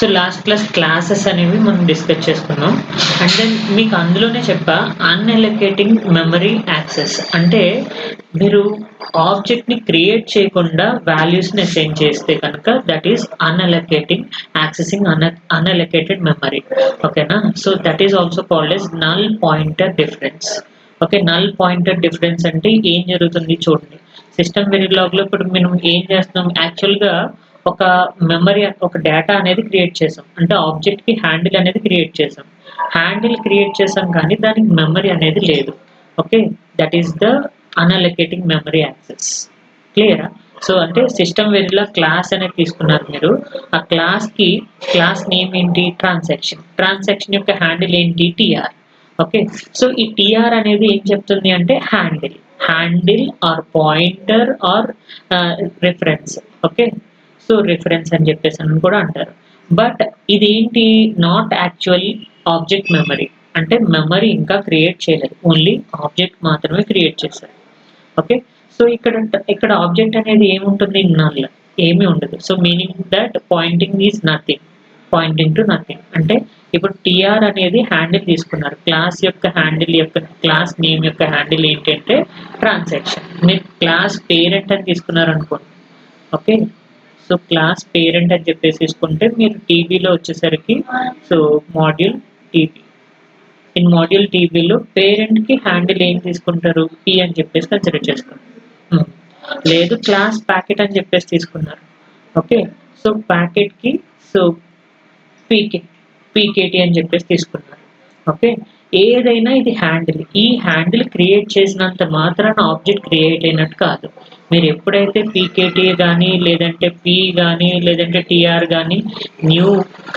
So last class classes అనేవి మనం discuss చేసుకున్నాం. అండ్ దెన్ మీకు అందులోనే చెప్పా అన్అలొకేటింగ్ మెమరీ యాక్సెస్ అంటే మీరు ఆబ్జెక్ట్ని క్రియేట్ చేయకుండా వాల్యూస్ని అసైన్ చేస్తే కనుక that is అన్అలొకేటింగ్ accessing unallocated memory. ఓకేనా? So that is also called as null pointer difference. Okay, null pointer difference అంటే ఏం జరుగుతుంది చూడండి. సిస్టమ్ వెరిలాగ్లో ఇప్పుడు మనం ఏం చేస్తున్నాం, యాక్చువల్గా ఒక మెమరీ ఒక డేటా అనేది క్రియేట్ చేసాం, అంటే ఆబ్జెక్ట్కి హ్యాండిల్ అనేది క్రియేట్ చేసాం. హ్యాండిల్ క్రియేట్ చేసాం కానీ దానికి మెమరీ అనేది లేదు. Okay, that is the unallocating memory access. క్లియరా? సో అంటే సిస్టమ్ వెరిలా క్లాస్ అనేది తీసుకున్నారు మీరు. ఆ క్లాస్ నేమ్ ఏంటి? ట్రాన్సాక్షన్ యొక్క హ్యాండిల్ ఏంటి? టీఆర్. ఓకే, సో ఈ టీఆర్ అనేది ఏం చెప్తుంది అంటే handle or pointer or reference. Okay, so reference అని చెప్పేసి అని కూడా అంటారు. బట్ ఇదేంటి? నాట్ యాక్చువల్ ఆబ్జెక్ట్ మెమరీ, అంటే మెమరీ ఇంకా క్రియేట్ చేయలేదు, ఓన్లీ ఆబ్జెక్ట్ మాత్రమే క్రియేట్ చేశారు. ఓకే, సో ఇక్కడ ఆబ్జెక్ట్ అనేది ఏముంటుంది? నల్, ఏమీ ఉండదు. So meaning that pointing to nothing. అంటే ఇప్పుడు టీఆర్ అనేది హ్యాండిల్ తీసుకున్నారు, క్లాస్ నేమ్ యొక్క హ్యాండిల్ ఏంటంటే ట్రాన్సాక్షన్. మీరు క్లాస్ పేరెంట్ అని తీసుకున్నారు అనుకోండి. ఓకే, సో క్లాస్ పేరెంట్ అని చెప్పేసి తీసుకుంటే మీరు టీబీలో వచ్చేసరికి సో మాడ్యూల్ టీబీలో పేరెంట్కి హ్యాండిల్ ఏం తీసుకుంటారు? పి అని చెప్పేసి కన్సిడర్ చేసుకుంటారు. లేదు క్లాస్ ప్యాకెట్ అని చెప్పేసి తీసుకున్నారు. ఓకే, సో ప్యాకెట్కి సో పీకేటీ అని చెప్పేసి తీసుకున్నారు. ఓకే, ఏదైనా ఇది హ్యాండిల్. ఈ హ్యాండిల్ క్రియేట్ చేసినంత మాత్రాన ఆబ్జెక్ట్ క్రియేట్ అయినట్టు కాదు. మీరు ఎప్పుడైతే పీకేటీ కానీ లేదంటే పి కానీ లేదంటే టీఆర్ కానీ న్యూ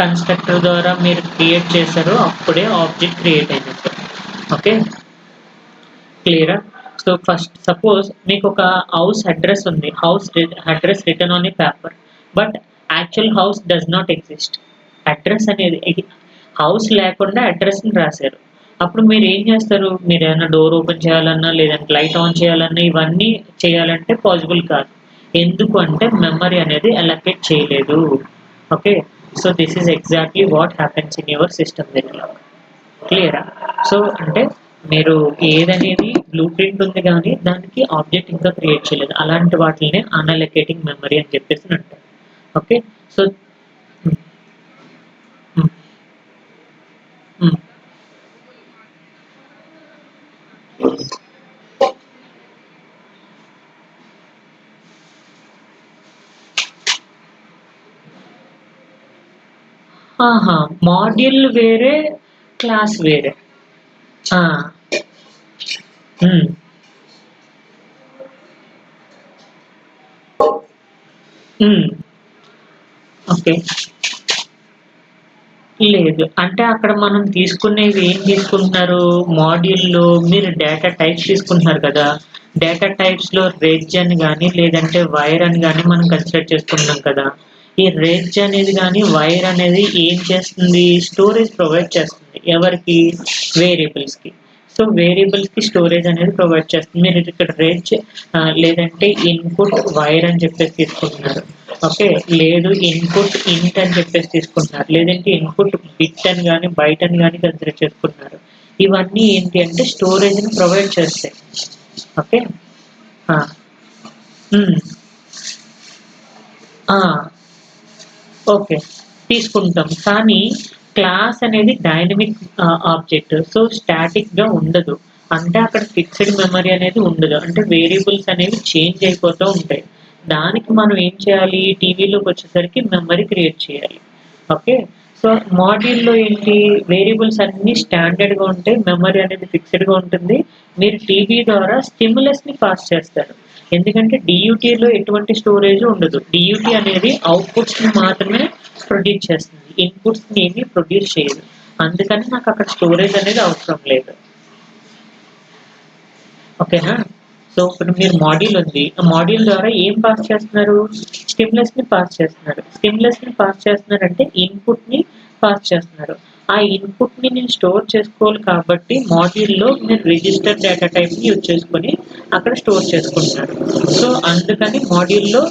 కన్స్ట్రక్టర్ ద్వారా మీరు క్రియేట్ చేశారో అప్పుడే ఆబ్జెక్ట్ క్రియేట్ అయినట్టు. ఓకే, క్లియరా? సో ఫస్ట్ సపోజ్ మీకు ఒక హౌస్ అడ్రస్ ఉంది, house address return on a paper, but actual house does not exist. Address అనేది హౌస్ లేకుండా అడ్రస్ని రాశారు. అప్పుడు మీరు ఏం చేస్తారు? మీరు ఏమైనా డోర్ ఓపెన్ చేయాలన్నా లేదంటే లైట్ ఆన్ చేయాలన్నా ఇవన్నీ చేయాలంటే పాసిబుల్ కాదు. ఎందుకు అంటే మెమరీ అనేది అలొకేట్ చేయలేదు. Okay, so this is exactly what happens in your system Verilog. క్లియరా? సో అంటే మీరు ఏదనేది బ్లూ ప్రింట్ ఉంది కానీ దానికి ఆబ్జెక్ట్ ఇంకా క్రియేట్ చేయలేదు, అలాంటి వాటిని అన్అలొకేటింగ్ మెమరీ అని చెప్పేసి అంటారు. ఓకే, సో మాడ్యూల్ వేరే, క్లాస్ వేరే. ఓకే, లేదు అంటే అక్కడ మనం తీసుకునేవి ఏం తీసుకుంటున్నారు? మాడ్యూల్లో మీరు డేటా టైప్స్ తీసుకుంటున్నారు కదా, డేటా టైప్స్లో రెజ్ అని కానీ లేదంటే వైర్ అని కానీ మనం కన్సిడర్ చేసుకుంటున్నాం కదా. ఈ రెజ్ అనేది కానీ వైర్ అనేది ఏం చేస్తుంది? స్టోరేజ్ ప్రొవైడ్ చేస్తుంది. ఎవరికి? వేరియబుల్స్కి. సో వేరియబుల్స్కి స్టోరేజ్ అనేది ప్రొవైడ్ చేస్తుంది. మీరు ఇక్కడ రెజ్ లేదంటే ఇన్పుట్ వైర్ అని చెప్పేసి తీసుకుంటున్నారు. ఓకే, లేదు ఇన్పుట్ ఇంట్ అని చెప్పేసి తీసుకుంటున్నారు, లేదంటే ఇన్పుట్ బిట్ అని కానీ బైట్ అని కానీ కన్సిడర్ చేసుకుంటున్నారు. ఇవన్నీ ఏంటి అంటే స్టోరేజ్ని ప్రొవైడ్ చేస్తాయి. ఓకే, ఓకే తీసుకుంటాం. కానీ క్లాస్ అనేది డైనమిక్ ఆబ్జెక్ట్, సో స్టాటిక్గా ఉండదు. అంటే అక్కడ ఫిక్స్డ్ మెమరీ అనేది ఉండదు, అంటే వేరియబుల్స్ అనేవి చేంజ్ అయిపోతూ ఉంటాయి. దానికి మనం ఏం చేయాలి? టీవీలోకి వచ్చేసరికి మెమరీ క్రియేట్ చేయాలి. ఓకే, సో మాడ్యూల్లో ఏంటి? వేరియబుల్స్ అన్నీ స్టాండర్డ్గా ఉంటాయి, మెమరీ అనేది ఫిక్స్డ్గా ఉంటుంది. మీరు టీవీ ద్వారా స్టిమ్యులస్ని పాస్ చేస్తారు, ఎందుకంటే డియూటీలో ఎటువంటి స్టోరేజ్ ఉండదు. డియూటీ అనేది అవుట్పుట్స్ని మాత్రమే ప్రొడ్యూస్ చేస్తుంది, ఇన్పుట్స్ని ఏమీ ప్రొడ్యూస్ చేయదు. అందుకని నాకు అక్కడ స్టోరేజ్ అనేది అవసరం లేదు. ఓకేనా? సో ఇప్పుడు మీరు మాడ్యూల్ ఉంది, ఆ మాడ్యూల్ ద్వారా ఏం పాస్ చేస్తున్నారు? స్టిమ్యులస్ని పాస్ చేస్తున్నారు. స్టిమ్యులస్ని పాస్ చేస్తున్నారంటే ఇన్పుట్ని పాస్ చేస్తున్నారు. ఆ ఇన్పుట్ని నేను స్టోర్ చేసుకోవాలి కాబట్టి మాడ్యూల్లో మీరు రిజిస్టర్ డేటా టైప్ని యూజ్ చేసుకొని అక్కడ స్టోర్ చేసుకుంటున్నారు. సో అందుకని మాడ్యూల్లో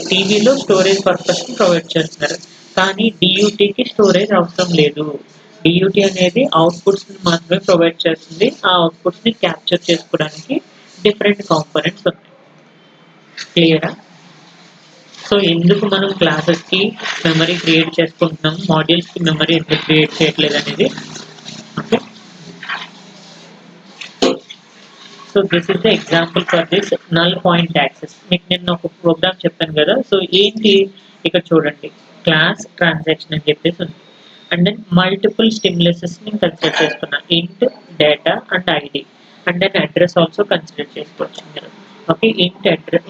టీవీలో స్టోరేజ్ పర్పస్ని ప్రొవైడ్ చేస్తున్నారు. కానీ డియూటీకి స్టోరేజ్ అవసరం లేదు. డియూటీ అనేది అవుట్పుట్స్ని మాత్రమే ప్రొవైడ్ చేస్తుంది. ఆ అవుట్పుట్స్ని క్యాప్చర్ చేసుకోవడానికి డిఫరెంట్ కాంపోనెంట్స్ ఉన్నాయి. క్లియరా? సో ఎందుకు మనం క్లాసెస్కి మెమరీ క్రియేట్ చేసుకుంటున్నాం, మాడ్యూల్స్కి మెమరీ ఎందుకు క్రియేట్ చేయట్లేదు అనేది. Okay, so this is the example for this null point access. మీకు నేను ఒక ప్రోగ్రామ్ చెప్పాను కదా. సో ఏంటి ఇక్కడ చూడండి, క్లాస్ ట్రాన్సాక్షన్ అని చెప్పేసి ఉంది. అండ్ దెన్ మల్టిపుల్ స్టిమ్యులసెస్ ని కన్సిడర్ చేస్తున్నా, int data and ID. And then address also consider చేసుకోవచ్చు మీరు. ఓకే,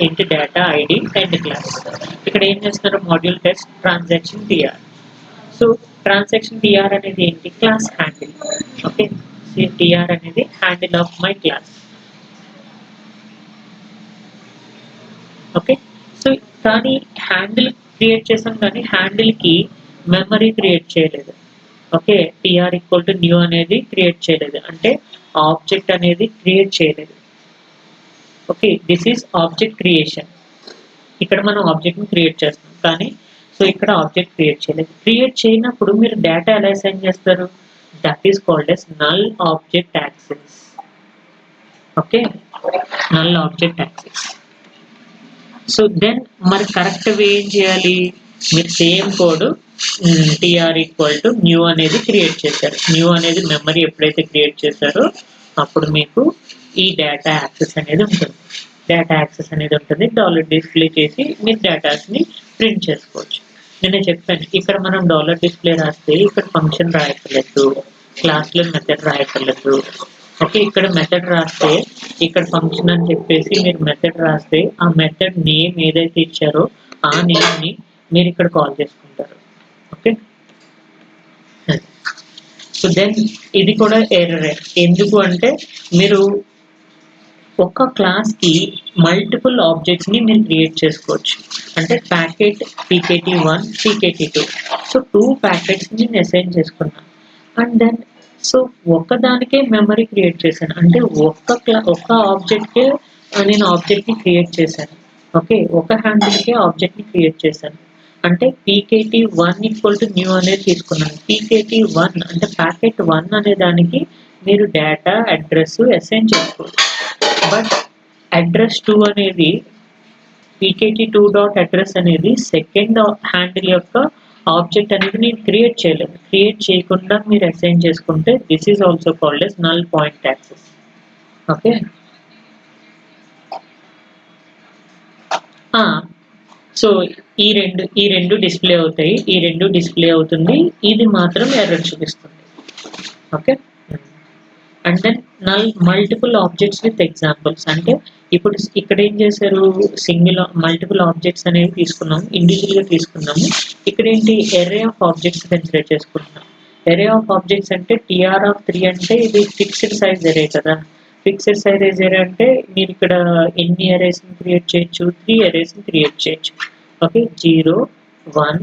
ఇంట్ డేటా ఐడి అండ్ క్లాస్. ఇక్కడ ఏం చేస్తున్నారు, module test transaction TR. So transaction TR అనేది ఏంటి, క్లాస్ హ్యాండిల్. ఓకే, టీఆర్ అనేది handle of my class. Okay, so కానీ హ్యాండిల్ క్రియేట్ చేసాం కానీ హ్యాండిల్కి మెమరీ క్రియేట్ చేయలేదు. Okay, TR equal to new అనేది క్రియేట్ చేయలేదు, అంటే ఆబ్జెక్ట్ అనేది క్రియేట్ చేయలేదు. Okay, this is object creation. ఇక్కడ మనం ఆబ్జెక్ట్ని క్రియేట్ చేస్తాం కానీ సో ఇక్కడ ఆబ్జెక్ట్ క్రియేట్ చేయలేదు. క్రియేట్ చేయనప్పుడు మీరు డేటా ఎలా అసైన్ చేస్తారు, that is called as null object access. Okay, null object access. So then మరి కరెక్ట్ వే ఏం చేయాలి, మీరు same code TR equal to new అనేది క్రియేట్ చేశారు. న్యూ అనేది మెమరీ ఎప్పుడైతే క్రియేట్ చేశారో అప్పుడు మీకు ఈ డేటా యాక్సెస్ అనేది ఉంటుంది. డేటా యాక్సెస్ అనేది ఉంటుంది, డాలర్ డిస్ప్లే చేసి మీరు డేటాస్ని ప్రింట్ చేసుకోవచ్చు. నేనే చెప్పాను, ఇక్కడ మనం డాలర్ డిస్ప్లే రాస్తే ఇక్కడ ఫంక్షన్ రాయక్కర్లేదు, క్లాస్లో మెథడ్ రాయక్కర్లేదు. ఓకే, ఇక్కడ మెథడ్ రాస్తే ఇక్కడ ఫంక్షన్ అని చెప్పేసి మీరు మెథడ్ రాస్తే ఆ మెథడ్ నేమ్ ఏదైతే ఇచ్చారో ఆ నేమ్ని మీరు ఇక్కడ కాల్ చేసుకుంటారు. ఓకే, సో దెన్ ఇది కూడా ఎర్రర్. ఎందుకు అంటే మీరు ఒక క్లాస్కి మల్టిపుల్ ఆబ్జెక్ట్స్ని మీరు క్రియేట్ చేసుకోవచ్చు. అంటే ప్యాకెట్ pkt1 pkt2, సో 2 ప్యాకెట్స్ని నేను అసైన్ చేసుకున్నాను. అండ్ దెన్ సో ఒక్కదానికే మెమరీ క్రియేట్ చేశాను, అంటే ఒక్క ఆబ్జెక్ట్కే నేను ఆబ్జెక్ట్ని క్రియేట్ చేశాను. ఓకే, ఒక హ్యాండిల్కే ఆబ్జెక్ట్ని క్రియేట్ చేశాను. అంటే pkt1 ఈక్వల్ టు న్యూ అనేది తీసుకున్నాను. pkt1 అంటే ప్యాకెట్ 1 అనే దానికి మీరు డేటా అడ్రస్ అసైన్ చేసుకోవచ్చు. బట్ అడ్రస్ 2 అనేది pkt2 డాట్ అడ్రస్ అనేది సెకండ్ హ్యాండిల్ యొక్క ఆబ్జెక్ట్ అనేది నేను క్రియేట్ చేయలేదు. క్రియేట్ చేయకుండా మీరు అసైన్ చేసుకుంటే this is also called as null point access. Okay, so ఈ రెండు డిస్ప్లే అవుతాయి, ఈ రెండు డిస్ప్లే అవుతుంది, ఇది మాత్రం ఎర్రర్ చూపిస్తుంది. Okay, and then null multiple objects with examples. అంటే ఇప్పుడు ఇక్కడ ఏం చేశారు, మల్టిపుల్ ఆబ్జెక్ట్స్ అనేవి తీసుకున్నాం, ఇండివిజువల్గా తీసుకున్నాము. ఇక్కడ ఏంటి, ఎర్రే ఆఫ్ ఆబ్జెక్ట్స్ కన్సిడర్ చేసుకుంటున్నాం. ఎర్రే ఆఫ్ ఆబ్జెక్ట్స్ అంటే TR(3) అంటే ఇది ఫిక్స్డ్ సైజ్ ఎర్రే కదా. ఫిక్స్డ్ సైజ్ ఎర్రే అంటే మీరు ఇక్కడ ఎన్ని ఎర్రేస్ని క్రియేట్ చేయొచ్చు, 3 ఎర్రేస్ని క్రియేట్ చేయొచ్చు. Okay, 0, 1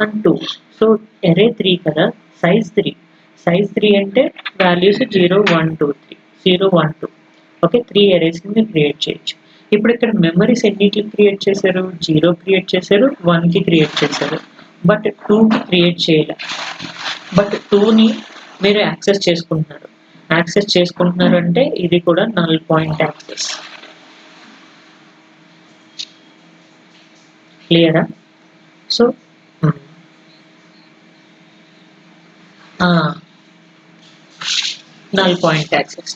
and 2. సో ఎర్రే 3 కదా, సైజ్ 3. సైజ్ 3 అంటే వాల్యూస్ 0, 1, 2, 3, 0, 1, 2. ఓకే, 3 ఎరేస్ని మీరు క్రియేట్ చేయొచ్చు. ఇప్పుడు ఇక్కడ మెమరీస్ ఎన్నిటికి క్రియేట్ చేశారు, 0 క్రియేట్ చేశారు, 1కి క్రియేట్ చేశారు, బట్ 2కి క్రియేట్ చేయలే. బట్ 2ని మీరు యాక్సెస్ చేసుకుంటున్నారు అంటే ఇది కూడా నల్ పాయింట్ యాక్సెస్. క్లియరా? So null point access,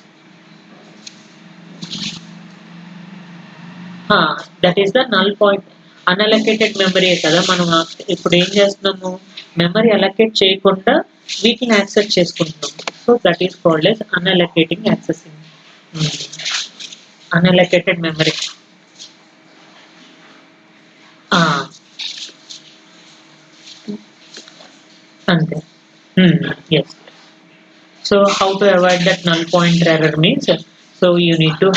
that is the null point. Unallocated memory కదా, మనం ఇప్పుడు ఏం చేస్తున్నాము, మెమరీ అలొకేట్ చేయకుండా వీటిని యాక్సెస్ చేసుకుంటున్నాము. So that is called as unallocating accessing, unallocated memory. అంతే. Yes. So how to avoid that null pointer error means, so you need to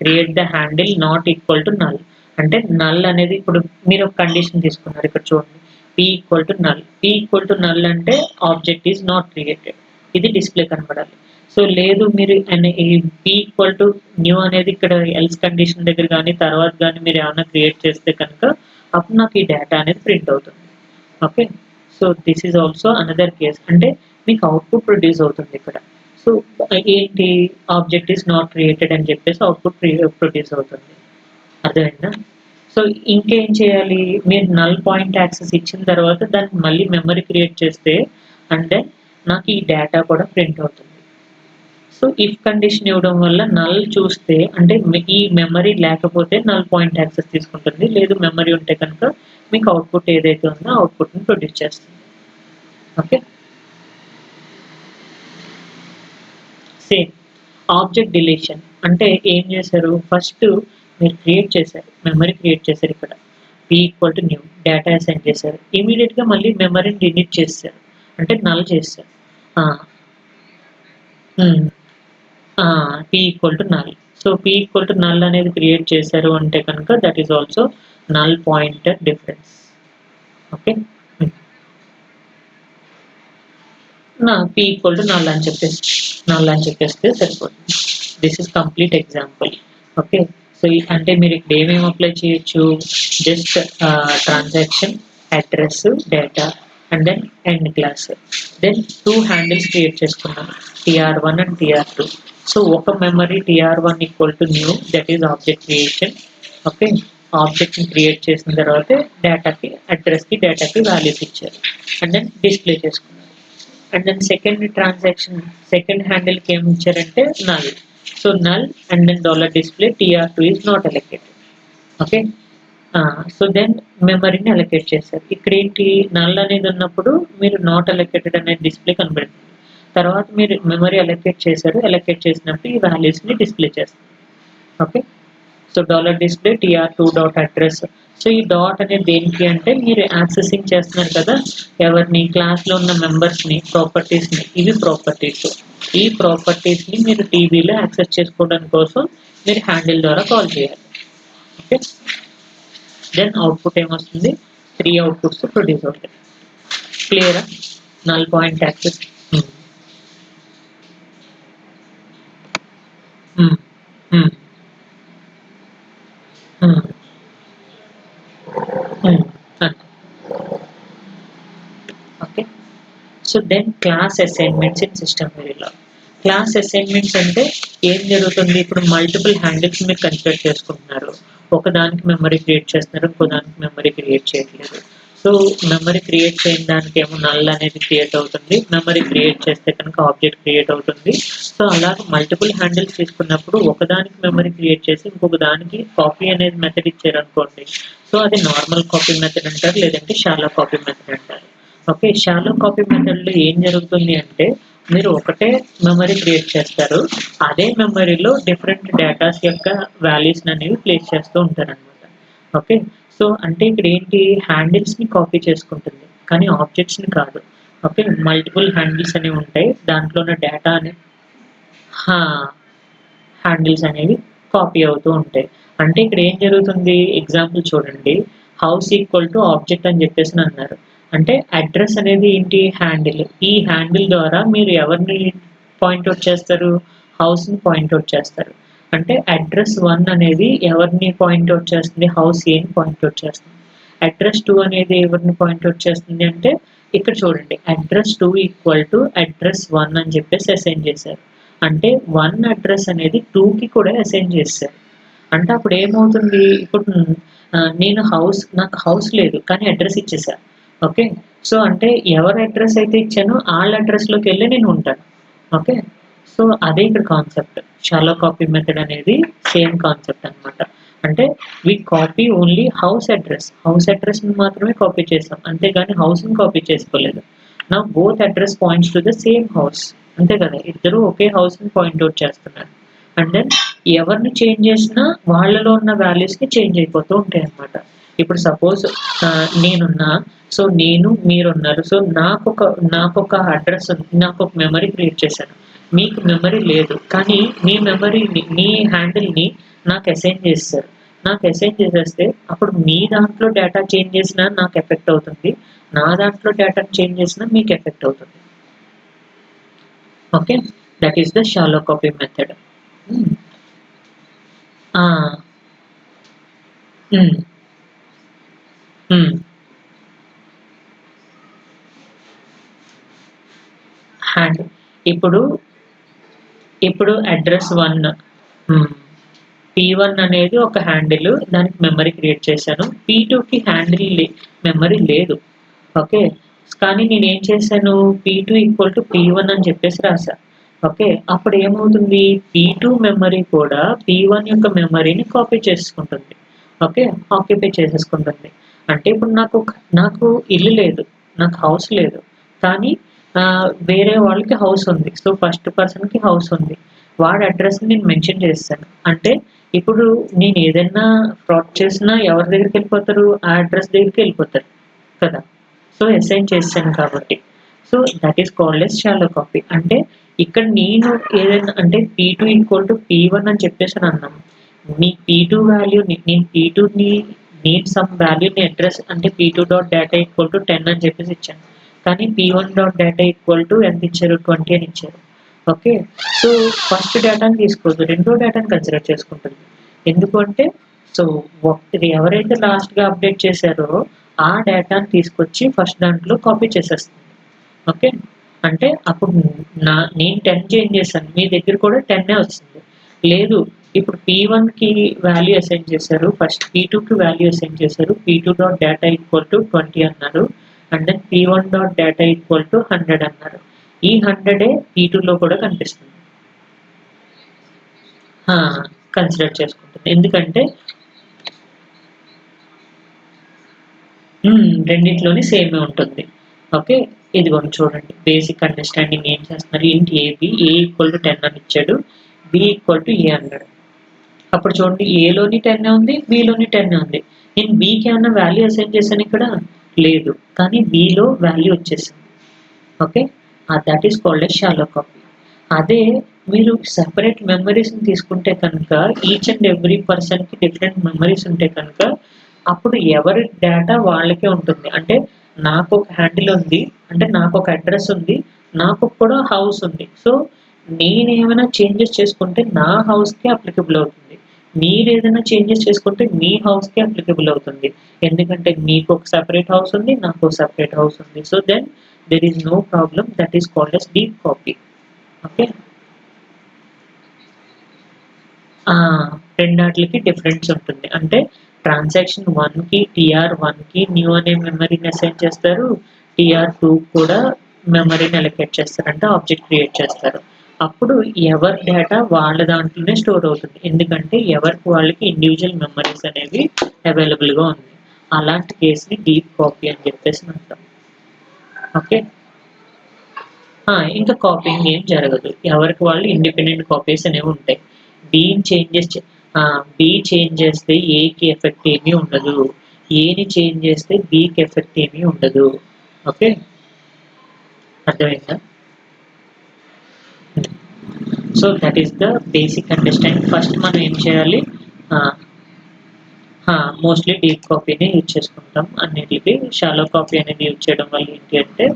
create the handle not equal to null. అంటే null అనేది ఇప్పుడు మీరు ఒక condition తీసుకున్నారు, ఇక్కడ చూడండి, p equal to null అంటే ఆబ్జెక్ట్ ఈజ్ నాట్ క్రియేటెడ్, ఇది డిస్ప్లే కనబడాలి. సో లేదు మీరు p ఈక్వల్ టు న్యూ అనేది ఇక్కడ ఎల్స్ కండిషన్ దగ్గర కానీ తర్వాత కానీ మీరు ఏమైనా క్రియేట్ చేస్తే కనుక అప్పుడు నాకు ఈ డేటా అనేది ప్రింట్ అవుతుంది. Okay, so so this is also another case. అంటే మీకు అవుట్పుట్ ప్రొడ్యూస్ అవుతుంది ఇక్కడ. సో ఏంటి ఆబ్జెక్ట్ ఈస్ నాట్ క్రియేటెడ్ అని చెప్పేసి అవుట్పుట్ ప్రొడ్యూస్ అవుతుంది. అర్థమైందా? సో ఇంకేం చేయాలి, మీరు నల్ పాయింట్ యాక్సెస్ ఇచ్చిన తర్వాత దానికి మళ్ళీ మెమరీ క్రియేట్ చేస్తే అంటే నాకు ఈ డేటా కూడా ప్రింట్ అవుతుంది. సో ఇఫ్ కండిషన్ ఇవ్వడం వల్ల నల్ చూస్తే అంటే ఈ మెమరీ లేకపోతే నల్ పాయింట్ యాక్సెస్ తీసుకుంటుంది, లేదు మెమరీ ఉంటే కనుక మీకు అవుట్పుట్ ఏదైతే ఉందో అవుట్పుట్ని ప్రొడ్యూస్ చేస్తుంది. ఓకే, సేమ్ ఆబ్జెక్ట్ డిలీషన్ అంటే ఏం చేశారు, ఫస్ట్ మీరు క్రియేట్ చేశారు, మెమరీ క్రియేట్ చేశారు, ఇక్కడ p equal to new data assign చేశారు, ఇమీడియట్గా మళ్ళీ మెమరీని డిలీట్ చేశారు అంటే నల్ చేశారు. p equal to null. So p equal to null అనేది క్రియేట్ చేశారు అంటే కనుక that is also null pointer difference. Okay, నా p ఈక్వల్ టు నల్ అని చెప్పేస్తే సరిపోతుంది. This is complete example. Okay, so అంటే మీరు ఇక్కడ ఏమేమి అప్లై చేయొచ్చు, just transaction, address, data and then end class, then two handles create చేసుకున్నాం, tr1 అండ్ tr2. సో ఒక memory tr1 equal to new that is object creation. Okay, object ని create చేసిన తర్వాత డేటాకి, అడ్రస్కి, డేటాకి వాల్యూస్ ఇచ్చారు అండ్ దెన్ డిస్ప్లే చేసుకున్నారు. And then second transaction, second హ్యాండిల్కి ఏమి ఇచ్చారంటే null. So null and then dollar display tr2 is not allocated. Okay, so then మెమరీని అలొకేట్ చేశారు. ఇక్కడ ఏంటి, నల్ అనేది ఉన్నప్పుడు మీరు నాట్ అలొకేటెడ్ అనే డిస్ప్లే కనబడుతుంది. తర్వాత మీరు మెమరీ అలొకేట్ చేశారు, అలొకేట్ చేసినప్పుడు ఈ వాల్యూస్ని డిస్ప్లే చేస్తారు. Okay, so dollar display tr2 dot address. So ఈ డాట్ అనేది దేనికి అంటే మీరు యాక్సెసింగ్ చేస్తున్నారు కదా ఎవరిని, క్లాస్లో ఉన్న మెంబర్స్ని, ప్రాపర్టీస్ని, ఇవి ప్రాపర్టీస్. ఈ ప్రాపర్టీస్ని మీరు టీబీలో యాక్సెస్ చేసుకోవడం కోసం మీరు హ్యాండిల్ ద్వారా కాల్ చేయాలి. ఓకే, దెన్ అవుట్పుట్ ఏమొస్తుంది, 3 అవుట్పుట్స్ ప్రొడ్యూస్ అవుతాయి. క్లియరా, null point access. Okay, so then class assignments in system variable. Class assignments అంటే ఏం జరుగుతుంది, ఇప్పుడు మల్టిపుల్ హ్యాండిల్స్ మీరు కన్సిడర్ చేసుకుంటున్నారు, ఒకదానికి మెమరీ క్రియేట్ చేస్తున్నారు, ఇంకో దానికి మెమరీ క్రియేట్ చేయట్లేదు. సో మెమరీ క్రియేట్ చేయని దానికి ఏమో నల్ అనేది క్రియేట్ అవుతుంది, మెమరీ క్రియేట్ చేస్తే కనుక ఆబ్జెక్ట్ క్రియేట్ అవుతుంది. సో అలాగే మల్టిపుల్ హ్యాండిల్స్ తీసుకున్నప్పుడు ఒకదానికి మెమరీ క్రియేట్ చేసి ఇంకొక దానికి కాపీ అనేది మెథడ్ ఇచ్చారు అనుకోండి, సో అది నార్మల్ కాపీ మెథడ్ అంటారు, లేదంటే షాలో కాపీ మెథడ్ అంటారు. ఓకే, షాలో కాపీ మెథడ్లో ఏం జరుగుతుంది అంటే మీరు ఒకటే మెమరీ క్రియేట్ చేస్తారు, అదే మెమరీలో డిఫరెంట్ డేటాస్ యొక్క వాల్యూస్ అనేవి ప్లేస్ చేస్తూ ఉంటారనమాట. ఓకే, సో అంటే ఇక్కడ ఏంటి, హ్యాండిల్స్ని కాపీ చేసుకుంటుంది కానీ ఆబ్జెక్ట్స్ని కాదు. ఓకే, మల్టిపుల్ హ్యాండిల్స్ అనేవి ఉంటాయి, దాంట్లో ఉన్న డేటా అనేది హ్యాండిల్స్ అనేవి కాపీ అవుతూ ఉంటాయి. అంటే ఇక్కడ ఏం జరుగుతుంది, ఎగ్జాంపుల్ చూడండి, హౌస్ ఈక్వల్ టు ఆబ్జెక్ట్ అని చెప్పేసి అన్నారు. అంటే అడ్రస్ అనేది ఏంటి, హ్యాండిల్. ఈ హ్యాండిల్ ద్వారా మీరు ఎవరిని పాయింట్అవుట్ చేస్తారు, హౌస్ని పాయింట్అవుట్ చేస్తారు. అంటే అడ్రస్ 1 అనేది ఎవరిని పాయింట్అవుట్ చేస్తుంది, హౌస్ ఏని పాయింట్అవుట్ చేస్తుంది. అడ్రస్ 2 అనేది ఎవరిని పాయింట్అవుట్ చేస్తుంది అంటే ఇక్కడ చూడండి, అడ్రస్ 2 ఈక్వల్ టు అడ్రస్ 1 అని చెప్పేసి అసైన్ చేశారు. అంటే 1 అడ్రస్ అనేది 2కి కూడా అసైన్ చేశారు. అంటే అప్పుడు ఏమవుతుంది, ఇప్పుడు నాకు హౌస్ లేదు కానీ అడ్రస్ ఇచ్చేసా. ఓకే, సో అంటే ఎవరి అడ్రస్ అయితే ఇచ్చానో వాళ్ళ అడ్రస్లోకి వెళ్ళి నేను ఉంటాను. ఓకే, సో అదే ఇక్కడ కాన్సెప్ట్, షాలో కాపీ మెథడ్ అనేది సేమ్ కాన్సెప్ట్ అనమాట. అంటే వి కాపీ ఓన్లీ హౌస్ అడ్రస్ని మాత్రమే కాపీ చేసాం, అంతేగాని హౌస్ని కాపీ చేసుకోలేదు. నా both address points to the same house, అంతే కదా, ఇద్దరు ఒకే హౌస్ని పాయింట్అవుట్ చేస్తున్నారు. అండ్ దెన్ ఎవరిని చేంజ్ చేసినా వాళ్ళలో ఉన్న వాల్యూస్కి చేంజ్ అయిపోతూ ఉంటాయి అన్నమాట. ఇప్పుడు సపోజ్ నేనున్నా, సో నేను మీరున్నారు, సో నాకు ఒక అడ్రస్ ఉంది, నాకు ఒక మెమరీ క్రియేట్ చేశాను, మీకు మెమరీ లేదు కానీ మీ మెమరీని, మీ హ్యాండిల్ని నాకు అసైన్ చేస్తారు. నాకు అసైన్ చేసేస్తే అప్పుడు మీ దాంట్లో డేటా చేంజ్ చేసినా నాకు ఎఫెక్ట్ అవుతుంది, నా దాంట్లో డేటా చేంజ్ చేసినా మీకు ఎఫెక్ట్ అవుతుంది. Okay, that is the shallow copy method. ఇప్పుడు ఇప్పుడు అడ్రస్ 1 P1 అనేది ఒక హ్యాండిల్, దానికి మెమరీ క్రియేట్ చేశాను. P2కి హ్యాండిల్ మెమరీ లేదు. ఓకే. కానీ నేనేం చేశాను, P2 ఈక్వల్ టు P1 అని చెప్పేసి రాసా. ఓకే. అప్పుడు ఏమవుతుంది, P2 మెమరీ కూడా P1 యొక్క మెమరీని కాపీ చేసుకుంటుంది. ఓకే. ఆక్యుపై చేసేసుకుంటుంది. అంటే ఇప్పుడు నాకు ఇల్లు లేదు, నాకు హౌస్ లేదు. కానీ వేరే వాళ్ళకి హౌస్ ఉంది. సో ఫస్ట్ పర్సన్‌కి హౌస్ ఉంది. వాడి అడ్రెస్‌ని నేను మెన్షన్ చేశాను. అంటే ఇప్పుడు నేను ఏదైనా ఫ్రాడ్ చేసినా ఎవరి దగ్గరికెళ్ళిపోతారు? ఆ అడ్రెస్ దగ్గరికెళ్ళిపోతారు కదా! సో అసైన్ చేశాను కాబట్టి. So that is called as shallow copy. అంటే ఇక్కడ నేను ఏదైనా అంటే P2 ఈక్వల్ టు P1 అని చెప్పేసని అన్నాను. మీ P2 వాల్యూని నేను P2ని నేను సమ్ వాల్యూని అడ్రెస్ అంటే P2 dot data equal to 10 అని చెప్పేసి ఇచ్చాను. కానీ P1 dot data equal to ఎంత ఇచ్చారు? 20 అని ఇచ్చారు. ఓకే. సో ఫస్ట్ డేటాని తీసుకోదు, రెండో డేటాని కన్సిడర్ చేసుకుంటుంది. ఎందుకు అంటే సో ఇది ఎవరైతే లాస్ట్‌గా అప్డేట్ చేశారో ఆ డేటాని తీసుకొచ్చి ఫస్ట్ దాంట్లో కాపీ చేసేస్తుంది. ఓకే. అంటే అప్పుడు నేను 10 చేంజ్ చేశాను. మీ దగ్గర కూడా 10 వస్తుంది. లేదు, ఇప్పుడు P1కి వాల్యూ అసైన్ చేశారు. ఫస్ట్ P2కి వాల్యూ అసైన్ చేశారు. P2 dot data equal to 20 అన్నారు. And then P1 dot data equal to 100 అన్నారు. ఈ 100 P2లో కూడా కనిపిస్తుంది. కన్సిడర్ చేసుకుంటుంది. ఎందుకంటే రెండిట్లోని సేమే ఉంటుంది. ఓకే. ఇదిగోండి చూడండి. బేసిక్ అండర్‌స్టాండింగ్ ఏం చేస్తున్నారు, ఇంట్ ఏబీ ఏ ఈక్వల్ టు 10 అని ఇచ్చాడు. బి ఈక్వల్ టు ఏ అన్నాడు. అప్పుడు చూడండి ఏలోని 10 ఉంది, బిలోని 10 ఉంది. నేను బికి ఏమన్నా వాల్యూ అసైన్ చేశాను ఇక్కడ? లేదు. కానీ బిలో వాల్యూ వచ్చేసింది. Okay. That is called as shallow copy. అదే మీరు సెపరేట్ మెమరీస్‌ని తీసుకుంటే కనుక ఈచ్ అండ్ ఎవ్రీ పర్సన్‌కి డిఫరెంట్ మెమరీస్ ఉంటే కనుక అప్పుడు ఎవరి డేటా వాళ్ళకే ఉంటుంది. అంటే నాకొక హ్యాండిల్ ఉంది. అంటే నాకొక అడ్రెస్ ఉంది. నాకు కూడా హౌస్ ఉంది. సో నేనేమైనా చేంజెస్ చేసుకుంటే నా హౌస్‌కే అప్లికబుల్ అవుతుంది. మీరేదైనా చేంజెస్ చేసుకుంటే మీ హౌస్‌కే అప్లికబుల్ అవుతుంది. ఎందుకంటే మీకొక సెపరేట్ హౌస్ ఉంది. నాకో సెపరేట్ హౌస్ ఉంది. So then there is no problem. That is called as deep copy. Okay. రెండాట్లకి డిఫరెన్స్ ఉంటుంది. అంటే ట్రాన్సాక్షన్ 1కి TR1కి న్యూ అనే మెమరీని అసైన్ చేస్తారు. TR2 కూడా మెమరీని అలొకేట్ చేస్తారు. అంటే ఆబ్జెక్ట్ క్రియేట్ చేస్తారు. అప్పుడు ఎవరి డేటా వాళ్ళ దాంట్లోనే స్టోర్ అవుతుంది. ఎందుకంటే ఎవరికి వాళ్ళకి ఇండివిడ్యువల్ మెమరీస్ అనేవి అవైలబుల్‌గా ఉంది. అలాంటి కేస్‌ని డీప్ కాపీ అని చెప్పేసి అంటాం. ఓకే. ఇంకా కాపీయింగ్ ఏం జరగదు. ఎవరికి వాళ్ళు ఇండిపెండెంట్ కాపీస్ అనేవి ఉంటాయి. బీని చేంజెస్ చే బి చేంజ్ చేస్తే ఏకి ఎఫెక్ట్ ఏమీ ఉండదు. ఏని చేంజ్ చేస్తే బికి ఎఫెక్ట్ ఏమీ ఉండదు. ఓకే. అర్థమైందా? So that is the basic understanding. First మనం ఏం చేయాలి, మోస్ట్‌లీ డీప్ కాపీనే యూజ్ చేసుకుంటాం అన్నిటికి. షాలో కాపీ అనేది యూజ్ చేయడం వల్ల ఏంటి అంటే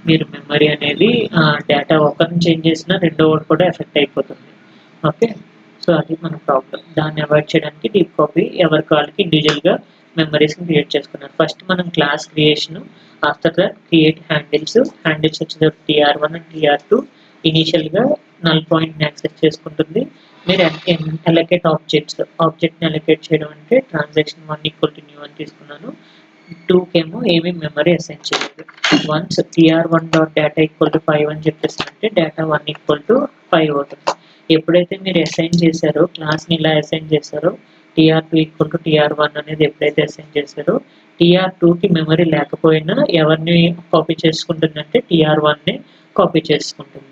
మీరు మెమరీ అనేది డేటా ఒకరిని చేంజ్ చేసినా రెండోవాడు కూడా ఎఫెక్ట్ అయిపోతుంది. ఓకే. సో అది మన ప్రాబ్లమ్. దాన్ని అవాయిడ్ చేయడానికి డీప్ కాపీ ఎవరికి వాళ్ళకి ఇండివిడ్యువల్‌గా మెమరీస్‌ని క్రియేట్ చేసుకున్నారు. ఫస్ట్ మనం class creation, after that create handles. Handles వచ్చేసరికి TR1 అండ్ TR2 ఇనీషియల్‌గా నల్ పాయింట్‌ని యాక్సెస్ చేసుకుంటుంది. మీరు అలొకేట్ ఆబ్జెక్ట్‌ని అలొకేట్ చేయడం అంటే ట్రాన్సాక్షన్ 1 ఈక్వల్ టు న్యూ అని తీసుకున్నాను. 2కేమో ఏమీ మెమరీ అసైన్ చేయలేదు. Once TR1 dot data equal to 5 అని చెప్పేసానంటే డేటా 1 ఈక్వల్ టు 5 అవుతుంది. ఎప్పుడైతే మీరు అసైన్ చేశారో క్లాస్‌ని ఇలా అసైన్ చేశారో TR2 ఈక్వల్ టు TR1 అనేది ఎప్పుడైతే అసైన్ చేశారో TR2కి మెమరీ లేకపోయినా ఎవరిని కాపీ చేసుకుంటుందంటే TR1ని కాపీ చేసుకుంటుంది.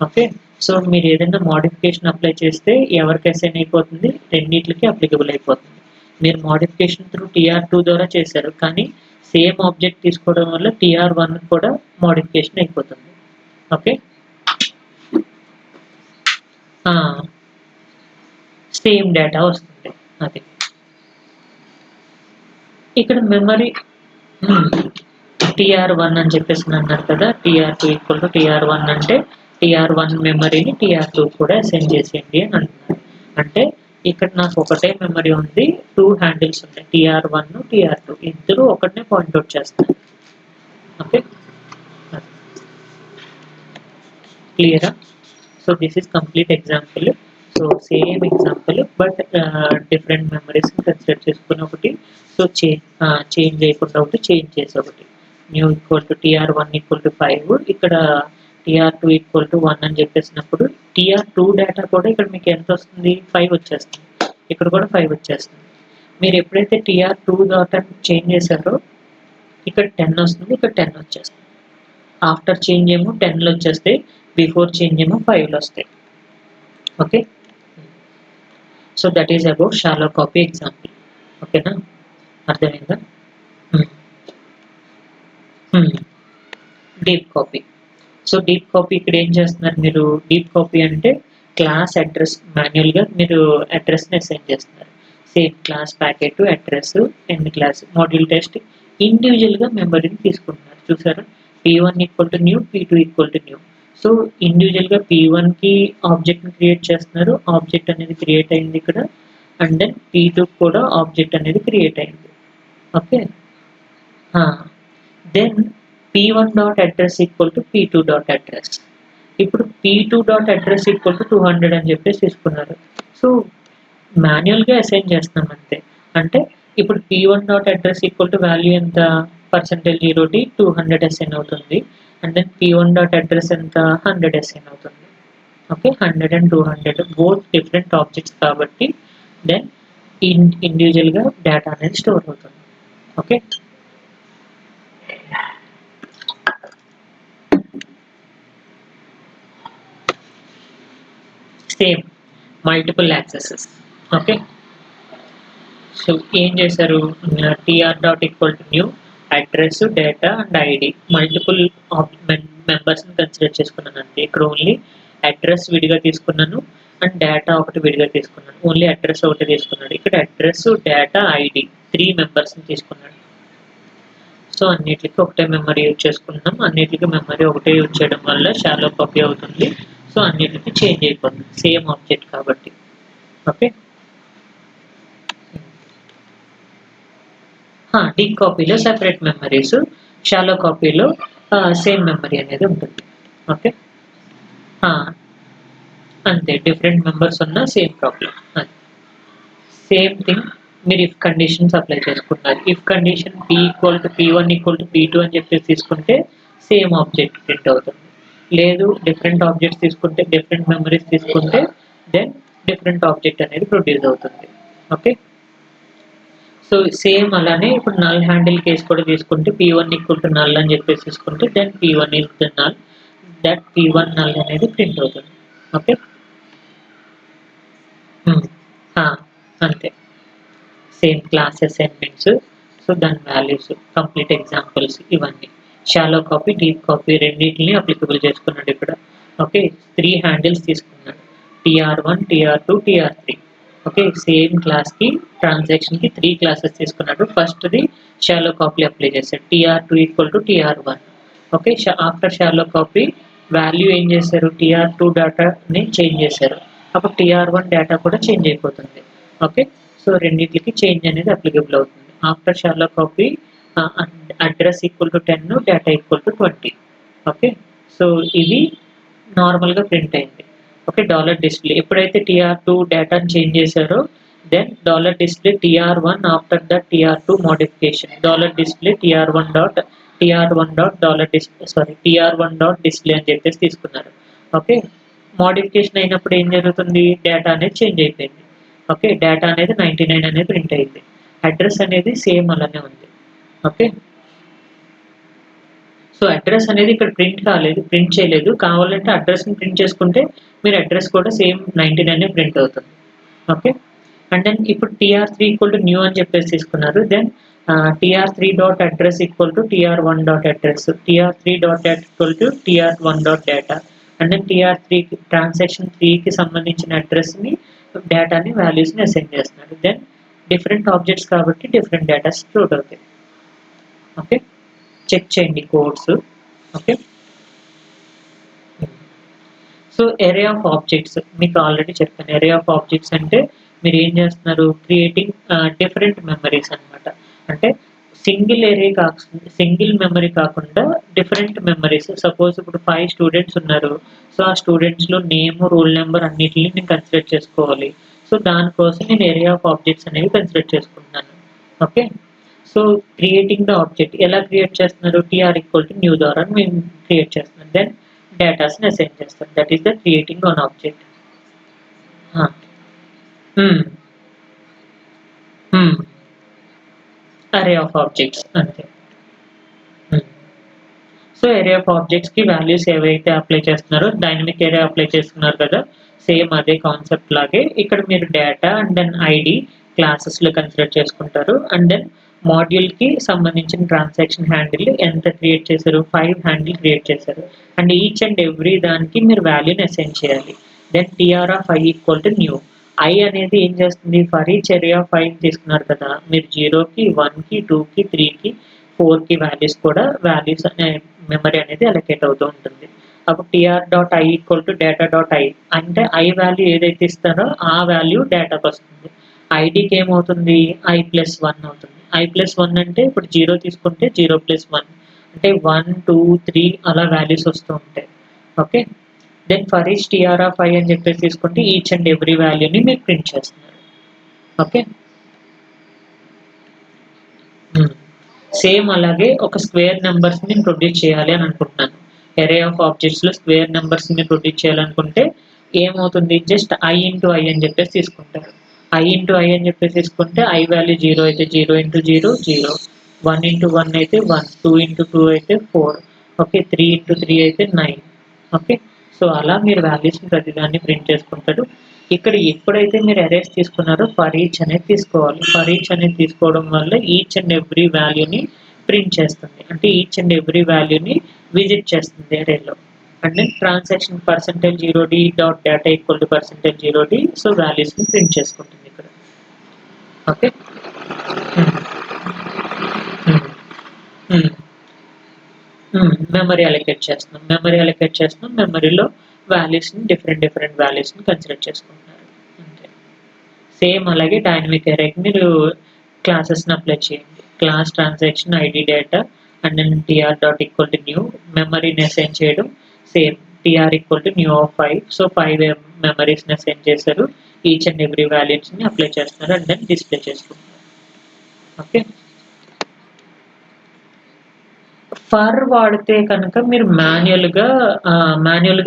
ఓకే. సో మీరు ఏదైనా మోడిఫికేషన్ అప్లై చేస్తే ఎవరికి అసైన్ అయిపోతుంది? రెండిట్లకి అప్లికబుల్ అయిపోతుంది. మీరు మోడిఫికేషన్ త్రూ TR2 ద్వారా చేశారు. కానీ సేమ్ ఆబ్జెక్ట్ తీసుకోవడం వల్ల TR1 కూడా మోడిఫికేషన్ అయిపోతుంది. ఓకే. సేమ్ డేటా వస్తుంది. అది. ఇక్కడ మెమరీ TR1 అని చెప్పేసి అన్నారు కదా! TR2 ఈక్వల్ టు TR1 అంటే TR1 మెమరీని TR2 కూడా అసైన్ చేసేయండి అని అంటున్నారు. అంటే ఇక్కడ నాకు ఒకటే మెమరీ ఉంది. 2 హ్యాండిల్స్ ఉన్నాయి. TR1, TR2 ఇద్దరు ఒకటినే పాయింట్ ఔట్ చేస్తారు. ఓకే. క్లియరా? So this is complete example. So same example but different memories consider చేసుకుని ఒకటి, సో చేంజ్ చేయకుండా ఒకటి, చేంజ్ చేసి ఒకటి. New equal to TR1 equal to 5, ఇక్కడ TR2 ఈక్వల్ టు 1 అని చెప్పేసినప్పుడు TR2 డేటా కూడా ఇక్కడ మీకు ఎంత వస్తుంది? 5 వచ్చేస్తుంది. ఇక్కడ కూడా 5 వచ్చేస్తుంది. మీరు ఎప్పుడైతే TR2 డాటా చేంజ్ చేశారో ఇక్కడ 10 వస్తుంది, ఇక్కడ 10 వచ్చేస్తుంది. ఆఫ్టర్ చేంజ్ ఏమో 10లు వచ్చేస్తాయి, బిఫోర్ చేంజ్ ఏమో 5లు వస్తాయి. Okay, so that is about shallow copy example. ఓకేనా, అర్థమైందా? Deep copy. So deep copy ఇక్కడ ఏం చేస్తున్నారు మీరు? డీప్ కాపీ అంటే క్లాస్ అడ్రస్ మాన్యువల్గా మీరు అడ్రస్ని అసైన్ చేస్తున్నారు. Same class packet address end class module test ఇండివిజువల్గా మెమరీని తీసుకుంటున్నారు. చూసారా? P1 equal to new, P2 equal to new. So ఇండివిజువల్గా P1కి ఆబ్జెక్ట్ని క్రియేట్ చేస్తున్నారు, ఆబ్జెక్ట్ అనేది క్రియేట్ అయింది ఇక్కడ. అండ్ దెన్ P2 కూడా ఆబ్జెక్ట్ అనేది క్రియేట్ అయింది. Okay, then P1 dot address equal to P2 dot address. ఇప్పుడు P2 dot address equal to 200 అని చెప్పేసి తీసుకున్నారు. సో మాన్యువల్గా అసైన్ చేస్తున్నాం అంతే. అంటే ఇప్పుడు P1 dot address equal to value ఎంత? %0 200 అసైన్ అవుతుంది. And then P1 dot address ఎంత? 100 అసైన్ అవుతుంది. Okay, 100 and 200 both different objects కాబట్టి దెన్ ఇండివిజువల్గా డేటా అనేది స్టోర్ అవుతుంది. Okay, same multiple accesses. Okay, so ఏం చేశారు? TR dot equal to new address data and ID multiple మెంబర్స్ని కన్సిడర్ చేసుకున్నాను అంతే. ఇక్కడ ఓన్లీ అడ్రస్ విడిగా తీసుకున్నాను అండ్ డేటా ఒకటి విడిగా తీసుకున్నాను. ఓన్లీ అడ్రస్ ఒకటి తీసుకున్నాడు. ఇక్కడ అడ్రస్ డేటా ఐడి 3 మెంబర్స్ని తీసుకున్నాడు. సో అన్నిటికీ ఒకటే మెమరీ యూజ్ చేసుకుంటున్నాం. అన్నిటికీ మెమరీ ఒకటే యూజ్ చేయడం వల్ల షాలో కాపీ అవుతుంది. సో అన్నిటికీ చేంజ్ అయిపోతుంది, సేమ్ ఆబ్జెక్ట్ కాబట్టి. ఓకే, డీప్ కాపీలో సెపరేట్ మెమరీస్, షాలో కాపీలో సేమ్ మెమరీ అనేది ఉంటుంది. ఓకే, అంతే, డిఫరెంట్ మెంబర్స్ ఉన్న సేమ్ ప్రాబ్లం. సేమ్ థింగ్ మీరు ఇఫ్ కండిషన్స్ అప్లై చేసుకున్నారు. If condition P equal to P1 equal to P2 అని చెప్పేసి తీసుకుంటే సేమ్ ఆబ్జెక్ట్ ప్రింట్ అవుతుంది. లేదు డిఫరెంట్ ఆబ్జెక్ట్స్ తీసుకుంటే, డిఫరెంట్ మెమరీస్ తీసుకుంటే దెన్ డిఫరెంట్ ఆబ్జెక్ట్ అనేది ప్రొడ్యూస్ అవుతుంది. ఓకే, సో సేమ్ అలానే ఇప్పుడు నల్ హ్యాండిల్ కేసు కూడా తీసుకుంటే P1 ఈక్వల్ టు నల్ అని చెప్పేసి తీసుకుంటే then P1 is the null, that P1 null అనేది ప్రింట్ అవుతుంది. ఓకే, అంతే, సేమ్ క్లాస్ అసైన్మెంట్స్, సో దాని వాల్యూస్, కంప్లీట్ ఎగ్జాంపుల్స్ ఇవన్నీ. షాలో కాపీ, డీప్ కాపీ రెండింటిని అప్లికబుల్ చేసుకున్నాడు ఇక్కడ. ఓకే, 3 హ్యాండిల్స్ తీసుకున్నాడు, TR1 TR2 TR3. Okay, same క్లాస్కి ట్రాన్సాక్షన్కి 3 క్లాసెస్ తీసుకున్నాడు. ఫస్ట్ది షాలో కాపీ అప్లై చేశాడు, TR2 equal to TR1. Okay, after shallow copy value ఏం చేశారు? TR2 డేటాని చేంజ్ చేశారు. అప్పుడు TR1 డేటా కూడా చేంజ్ అయిపోతుంది. ఓకే, సో రెండింటికి చేంజ్ అనేది అప్లికబుల్ అవుతుంది. After shallow copy address equal to 10, data equal to 20. Okay, so ఇది నార్మల్గా ప్రింట్ అయింది. ఓకే, డాలర్ డిస్ప్లే ఎప్పుడైతే TR2 డేటాని చేంజ్ చేశారో then dollar display TR1 after the TR2 modification, dollar display TR1 dot dollar display TR1 dot display అని చెప్పేసి తీసుకున్నారు. Okay, modification అయినప్పుడు ఏం జరుగుతుంది? డేటా అనేది చేంజ్ అయిపోయింది. ఓకే, డేటా అనేది 99 అనేది ప్రింట్ అయింది. అడ్రస్ అనేది సేమ్ అలానే ఉంది. ఓకే, సో అడ్రస్ అనేది ఇక్కడ ప్రింట్ చేయలేదు. కావాలంటే అడ్రస్ని ప్రింట్ చేసుకుంటే మీరు అడ్రస్ కూడా సేమ్ 99 ప్రింట్ అవుతుంది. ఓకే, అండ్ దెన్ ఇప్పుడు TR3 ఈక్వల్ టు న్యూ అని చెప్పేసి తీసుకున్నారు. Then TR3 dot address equal to TR1 dot address, TR3 dot equal to TR1 dot data. And then TR3 transaction 3కి సంబంధించిన అడ్రస్ని డేటాని వాల్యూస్ని అసైన్ చేస్తున్నారు. దెన్ డిఫరెంట్ ఆబ్జెక్ట్స్ కాబట్టి డిఫరెంట్ డేటా స్టోర్ అవుతాయి. ఓకే, చెక్ చేయండి codes. Okay, so array of objects మీకు ఆల్రెడీ చెప్పాను. ఎరే ఆఫ్ ఆబ్జెక్ట్స్ అంటే మీరు ఏం చేస్తున్నారు? క్రియేటింగ్ డిఫరెంట్ మెమరీస్ అనమాట. అంటే సింగిల్ మెమరీ కాకుండా డిఫరెంట్ మెమరీస్. సపోజ్ ఇప్పుడు 5 స్టూడెంట్స్ ఉన్నారు. సో, ఆ స్టూడెంట్స్‌లో నేమ్, రోల్ నంబర్ అన్నిటిని నేను కన్సిడర్ చేసుకోవాలి. సో, దానికోసం నేను ఏరియా ఆఫ్ ఆబ్జెక్ట్స్ అనేవి కన్సిడర్ చేసుకుంటున్నాను. Okay. So, creating the object ఎలా క్రియేట్ చేస్తున్నారు? టీఆర్ ఈక్వల్ టు న్యూ ద్వారా మేము క్రియేట్ చేస్తున్నాం. దెన్ డేటాస్‌ని అసైన్ చేస్తాం. That is the creating on object. ఆ! హ్మ్. హ్మ్. అరే ఆఫ్ ఆబ్జెక్ట్స్ అంతే. హ్మ్. సో, ఏరే ఆఫ్ ఆబ్జెక్ట్స్‌కి వాల్యూస్ ఏవైతే అప్లై చేస్తున్నారో డైనమిక్ ఏరే అప్లై చేస్తున్నారు కదా! సేమ్ అదే కాన్సెప్ట్ లాగే ఇక్కడ మీరు డేటా అండ్ దెన్ ఐడీ క్లాసెస్‌లో కన్సిడర్ చేసుకుంటారు. అండ్ దెన్ మాడ్యూల్‌కి సంబంధించిన ట్రాన్సాక్షన్ హ్యాండిల్ ఎంత క్రియేట్ చేశారు? 5 హ్యాండిల్ క్రియేట్ చేశారు. అండ్ ఈచ్ అండ్ ఎవ్రీ దానికి మీరు వాల్యూని అసైన్ చేయాలి. Then TR of I equal to new. I అనేది ఏం చేస్తుంది? For each array of I తీసుకున్నారు కదా! మీరు 0కి, 1కి, 2కి, 3కి, 4కి వాల్యూస్ కూడా వాల్యూస్ అనే మెమరీ అనేది అలొకేట్ అవుతూ ఉంటుంది. అప్పుడు TR dot I equal to data dot I అంటే ఐ వాల్యూ ఏదైతే ఇస్తారో ఆ వాల్యూ డేటాకి వస్తుంది. ఐడీకి ఏమవుతుంది? ఐ ప్లస్ 1 అవుతుంది. ఐ ప్లస్ 1 అంటే ఇప్పుడు 0 తీసుకుంటే 0 ప్లస్ 1 అంటే 1, 2, 3 అలా వాల్యూస్ వస్తూ ఉంటాయి. Okay. Then for each TR of I అని చెప్పేసి తీసుకుంటే ఈచ్ అండ్ ఎవ్రీ వాల్యూని మీరు ప్రింట్ చేస్తున్నారు. ఓకే. సేమ్ అలాగే ఒక స్క్వేర్ నంబర్స్‌ని ప్రొడ్యూస్ చేయాలి అని అనుకుంటున్నాను. అరే ఆఫ్ ఆబ్జెక్ట్స్‌లో స్క్వేర్ నంబర్స్‌ని ప్రొడ్యూస్ చేయాలనుకుంటే ఏమవుతుంది? జస్ట్ ఐ ఇంటూ ఐ అని చెప్పేసి తీసుకుంటారు. ఐ ఇంటూ ఐ అని చెప్పేసి తీసుకుంటే ఐ వాల్యూ 0 అయితే 0 ఇంటూ 0 0. 1 ఇంటూ 1 అయితే 1. 2 ఇంటూ 2 అయితే 4. ఓకే. 3 ఇంటూ 3 అయితే 9. ఓకే. సో, అలా మీరు వాల్యూస్‌ని ప్రతిదాన్ని ప్రింట్ చేసుకుంటారు. ఇక్కడ ఎప్పుడైతే మీరు అరేస్ తీసుకున్నారో ఫర్ ఈచ్ అనేది తీసుకోవాలి. ఫర్ ఈచ్ అనేది తీసుకోవడం వల్ల ఈచ్ అండ్ ఎవ్రీ వాల్యూని ప్రింట్ చేస్తుంది. అంటే ఈచ్ అండ్ ఎవ్రీ వాల్యూని విజిట్ చేస్తుంది అరేలో. And then transaction percentage 0d dot data equal to percentage 0d so వాల్యూస్‌ని ప్రింట్ చేసుకుంటుంది ఇక్కడ. Okay. Hmm. Hmm. Hmm. Memory allocate చేస్తున్నాం. మెమరీ అలొకేట్ చేస్తున్నాం. మెమరీలో వాల్యూస్‌ని డిఫరెంట్ వాల్యూస్‌ని కన్సిడర్ చేసుకుంటున్నారు. అంతే. సేమ్ అలాగే డైనమిక్ అరేకి మీరు క్లాసెస్‌ని అప్లై చేయండి. Class transaction ID data and then TR dot equal to new మెమరీని అసైన్ చేయడం same TR equal to new of 5 so 5 మెమరీస్‌ని అసైన్ చేశారు. ఈచ్ అండ్ ఎవ్రీ వాల్యూస్‌ని అప్లై చేస్తున్నారు అండ్ దెన్ డిస్‌ప్లే చేసుకుంటున్నారు. ఓకే. ఫర్ వాడితే కనుక మీరు మాన్యుయల్‌గా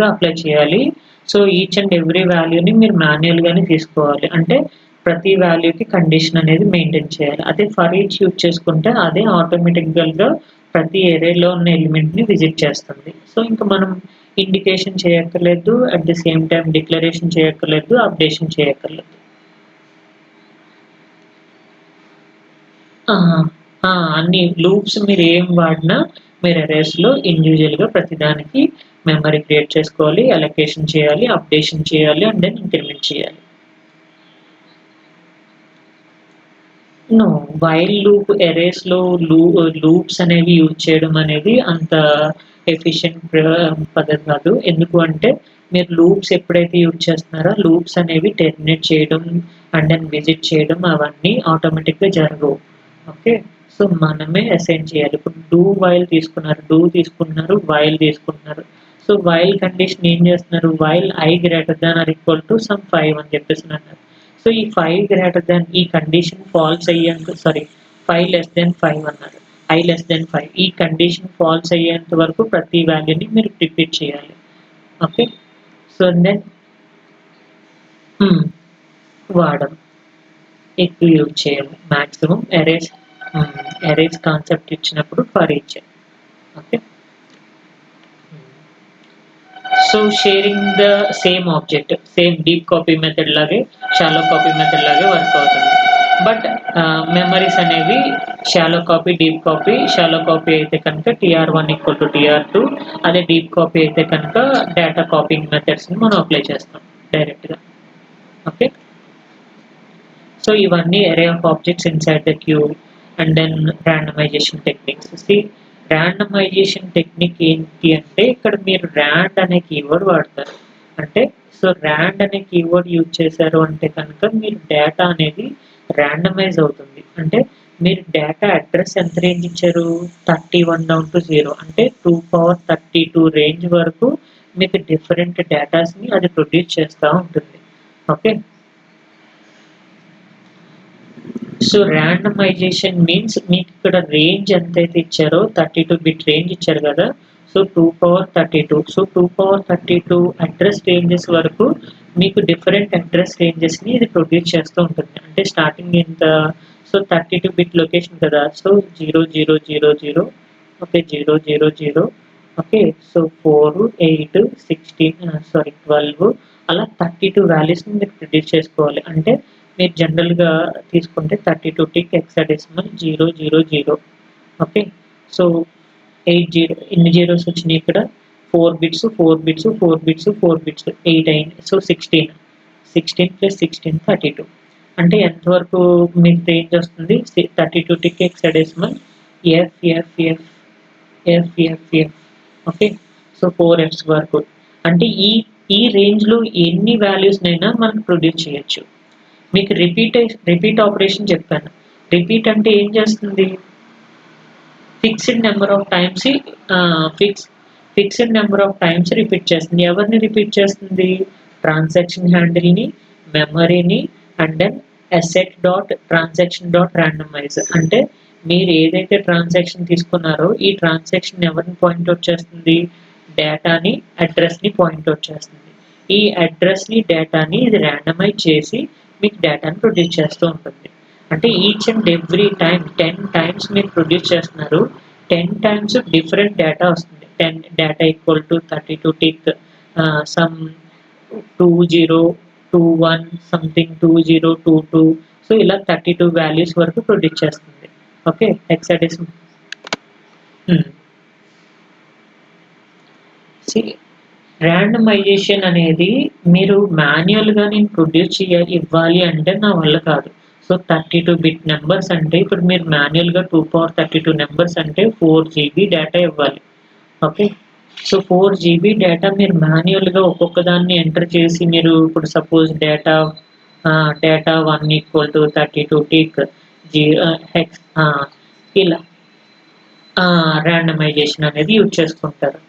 అప్లై చేయాలి. సో, ఈచ్ అండ్ ఎవ్రీ వాల్యూని మీరు మాన్యుయల్‌గానే తీసుకోవాలి. అంటే ప్రతి వాల్యూకి కండిషన్ అనేది మెయింటైన్ చేయాలి. అదే ఫర్ ఈచ్ యూజ్ చేసుకుంటే అదే ఆటోమేటిక్‌గా ప్రతి అరేలో ఉన్న ఎలిమెంట్‌ని విజిట్ చేస్తుంది. సో, ఇంక మనం ఇండికేషన్ చేయక్కర్లేదు. At the same time declaration చేయక్కర్లేదు. అప్డేషన్ చేయక్కర్లేదు. ఆ! ఆ! అన్ని లూప్స్ మీరేం వాడినా మీరు అరేస్‌లో ఇండివిడ్యుయల్‌గా ప్రతిదానికి మెమరీ క్రియేట్ చేసుకోవాలి, అలొకేషన్ చేయాలి, అప్డేషన్ చేయాలి అండ్ దెన్ ఇంక్రిమెంట్ చేయాలి. నో. వైల్ లూప్ అరేస్‌లో లూప్స్ అనేవి యూజ్ చేయడం అనేది అంత ఎఫిషియంట్ పద్ధతి కాదు. ఎందుకు అంటే మీరు లూప్స్ ఎప్పుడైతే యూజ్ చేస్తున్నారో లూప్స్ అనేవి టెర్మినేట్ చేయడం అండ్ దెన్ విజిట్ చేయడం అవన్నీ ఆటోమేటిక్‌గా జరగవు. ఓకే. సో, మనమే అసైన్ చేయాలి. ఇప్పుడు తీసుకున్నారు, వైల్ తీసుకుంటున్నారు. సో, వైల్ కండిషన్ ఏం చేస్తున్నారు? While I greater than or equal to some 5 అని చెప్పేసనన్నారు. సో, ఈ 5 గ్రేటర్ థాన్ ఈ కండిషన్ ఫాల్స్ అయ్యేంత సారీ 5 లెస్ థాన్ 5 అన్నారు. ఐ లెస్ థాన్ 5 ఈ కండిషన్ ఫాల్స్ అయ్యేంత వరకు ప్రతి వాల్యూని మీరు రిపీట్ చేయాలి. ఓకే. సో, దెన్ హ్మ్. వాడం. ఎక్కువ యూజ్ చేయాలి. మాక్సిమం హ్మ్. అరేస్ కాన్సెప్ట్ ఇచ్చినప్పుడు for each. Okay. So, sharing the same deep copy method లాగే, షాలో కాపీ మెథడ్ లాగే వర్క్ అవుతుంది. బట్ మెమరీస్ అనేవి షాలో కాపీ అయితే కనుక టీఆర్1 ఈక్వల్ టు టీఆర్2 అదే డీప్ కాపీ అయితే కనుక డేటా కాపీయింగ్ మెథడ్స్‌ని మనం అప్లై చేస్తాం డైరెక్ట్‌గా. ఓకే. సో, ఇవన్నీ array of objects inside the queue and then randomization techniques. Randomization technique ఏంటి అంటే ఇక్కడ మీరు రాండ్ అనే కీవర్డ్ వాడతారు. అంటే సో, రాండ్ అనే కీవర్డ్ యూజ్ చేశారు అంటే కనుక మీరు డేటా అనేది రాండమైజ్ అవుతుంది. అంటే మీరు డేటా అడ్రస్ ఎంత రేంజ్ ఇచ్చారు? 31 డౌన్ టు 0 అంటే 2 power 32 రేంజ్ వరకు మీకు డిఫరెంట్ డేటాస్‌ని అది ప్రొడ్యూస్ చేస్తా ఉంటుంది. ఓకే. సో ర్యాండమైజేషన్ మీన్స్ మీకు ఇక్కడ రేంజ్ ఎంతైతే ఇచ్చారో 32 బిట్ రేంజ్ ఇచ్చారు కదా! So 2 power 32 so 2 power 32 address ranges వరకు మీకు డిఫరెంట్ అడ్రస్ రేంజెస్‌ని ఇది ప్రొడ్యూస్ చేస్తూ ఉంటుంది. అంటే స్టార్టింగ్ ఎంత సో 32 బిట్ లొకేషన్ కదా! So 0000 okay 000 okay. సో 4, 8, 16 12 అలా 32 వాల్యూస్‌ని మీరు ప్రొడ్యూస్ చేసుకోవాలి. అంటే మీరు జనరల్‌గా తీసుకుంటే 32 టిక్ హెక్సాడెసిమల్ 000 ఓకే. సో 80 ఎన్ని zeros వచ్చినాయి ఇక్కడ? 4 బిట్స్, 4 బిట్స్, 4 బిట్స్, 4 బిట్స్ 8 అయింది. సో 16 + 16 32 అంటే ఎంతవరకు మీకు రేంజ్ వస్తుంది? 32 tick hexadecimal FFF FFF okay. So 4 Fs వరకు. అంటే ఈ రేంజ్‌లో ఎన్ని వాల్యూస్‌నైనా మనం ప్రొడ్యూస్ చేయొచ్చు. మీకు రిపీట్ ఆపరేషన్ చెప్పాను. రిపీట్ అంటే ఏం చేస్తుంది? Fixed number of times fixed number of times repeat చేస్తుంది. ఎవరిని రిపీట్ చేస్తుంది? ట్రాన్సాక్షన్ హ్యాండిల్‌ని, మెమరీని and then assert dot transaction dot randomize అంటే మీరు ఏదైతే ట్రాన్సాక్షన్ తీసుకున్నారో ఈ ట్రాన్సాక్షన్ ఎవరిని పాయింట్ అవుట్ చేస్తుంది? డేటాని, అడ్రస్‌ని పాయింట్ అవుట్ చేస్తుంది. ఈ అడ్రస్‌ని, డేటాని ఇది ర్యాండమైజ్ చేసి మీకు డేటాని ప్రొడ్యూస్ చేస్తూ ఉంటుంది. అంటే each and every time 10 times మీరు ప్రొడ్యూస్ చేస్తున్నారు. 10 టైమ్స్ డిఫరెంట్ డేటా వస్తుంది. 10 data equal to 32 tick some 2021 something 2022 so ఇలా 32 వాల్యూస్ వరకు ప్రొడ్యూస్ చేస్తుంది. ఓకే. హెక్సాడెసిమల్ ర్యాండమైజేషన్ అనేది మీరు మాన్యువల్‌గా నేను ప్రొడ్యూస్ ఇవ్వాలి అంటే నా వల్ల కాదు. సో 32 బిట్ నంబర్స్ అంటే ఇప్పుడు మీరు మాన్యువల్‌గా 2 power 32 నంబర్స్ అంటే 4 జీబీ డేటా ఇవ్వాలి. ఓకే. సో 4 జీబీ డేటా మీరు మాన్యువల్‌గా ఒక్కొక్క దాన్ని ఎంటర్ చేసి మీరు ఇప్పుడు సపోజ్ డేటా 1 = 32 టిక్ హెక్స్ ఇలా ర్యాండమైజేషన్ అనేది యూజ్ చేసుకుంటారు.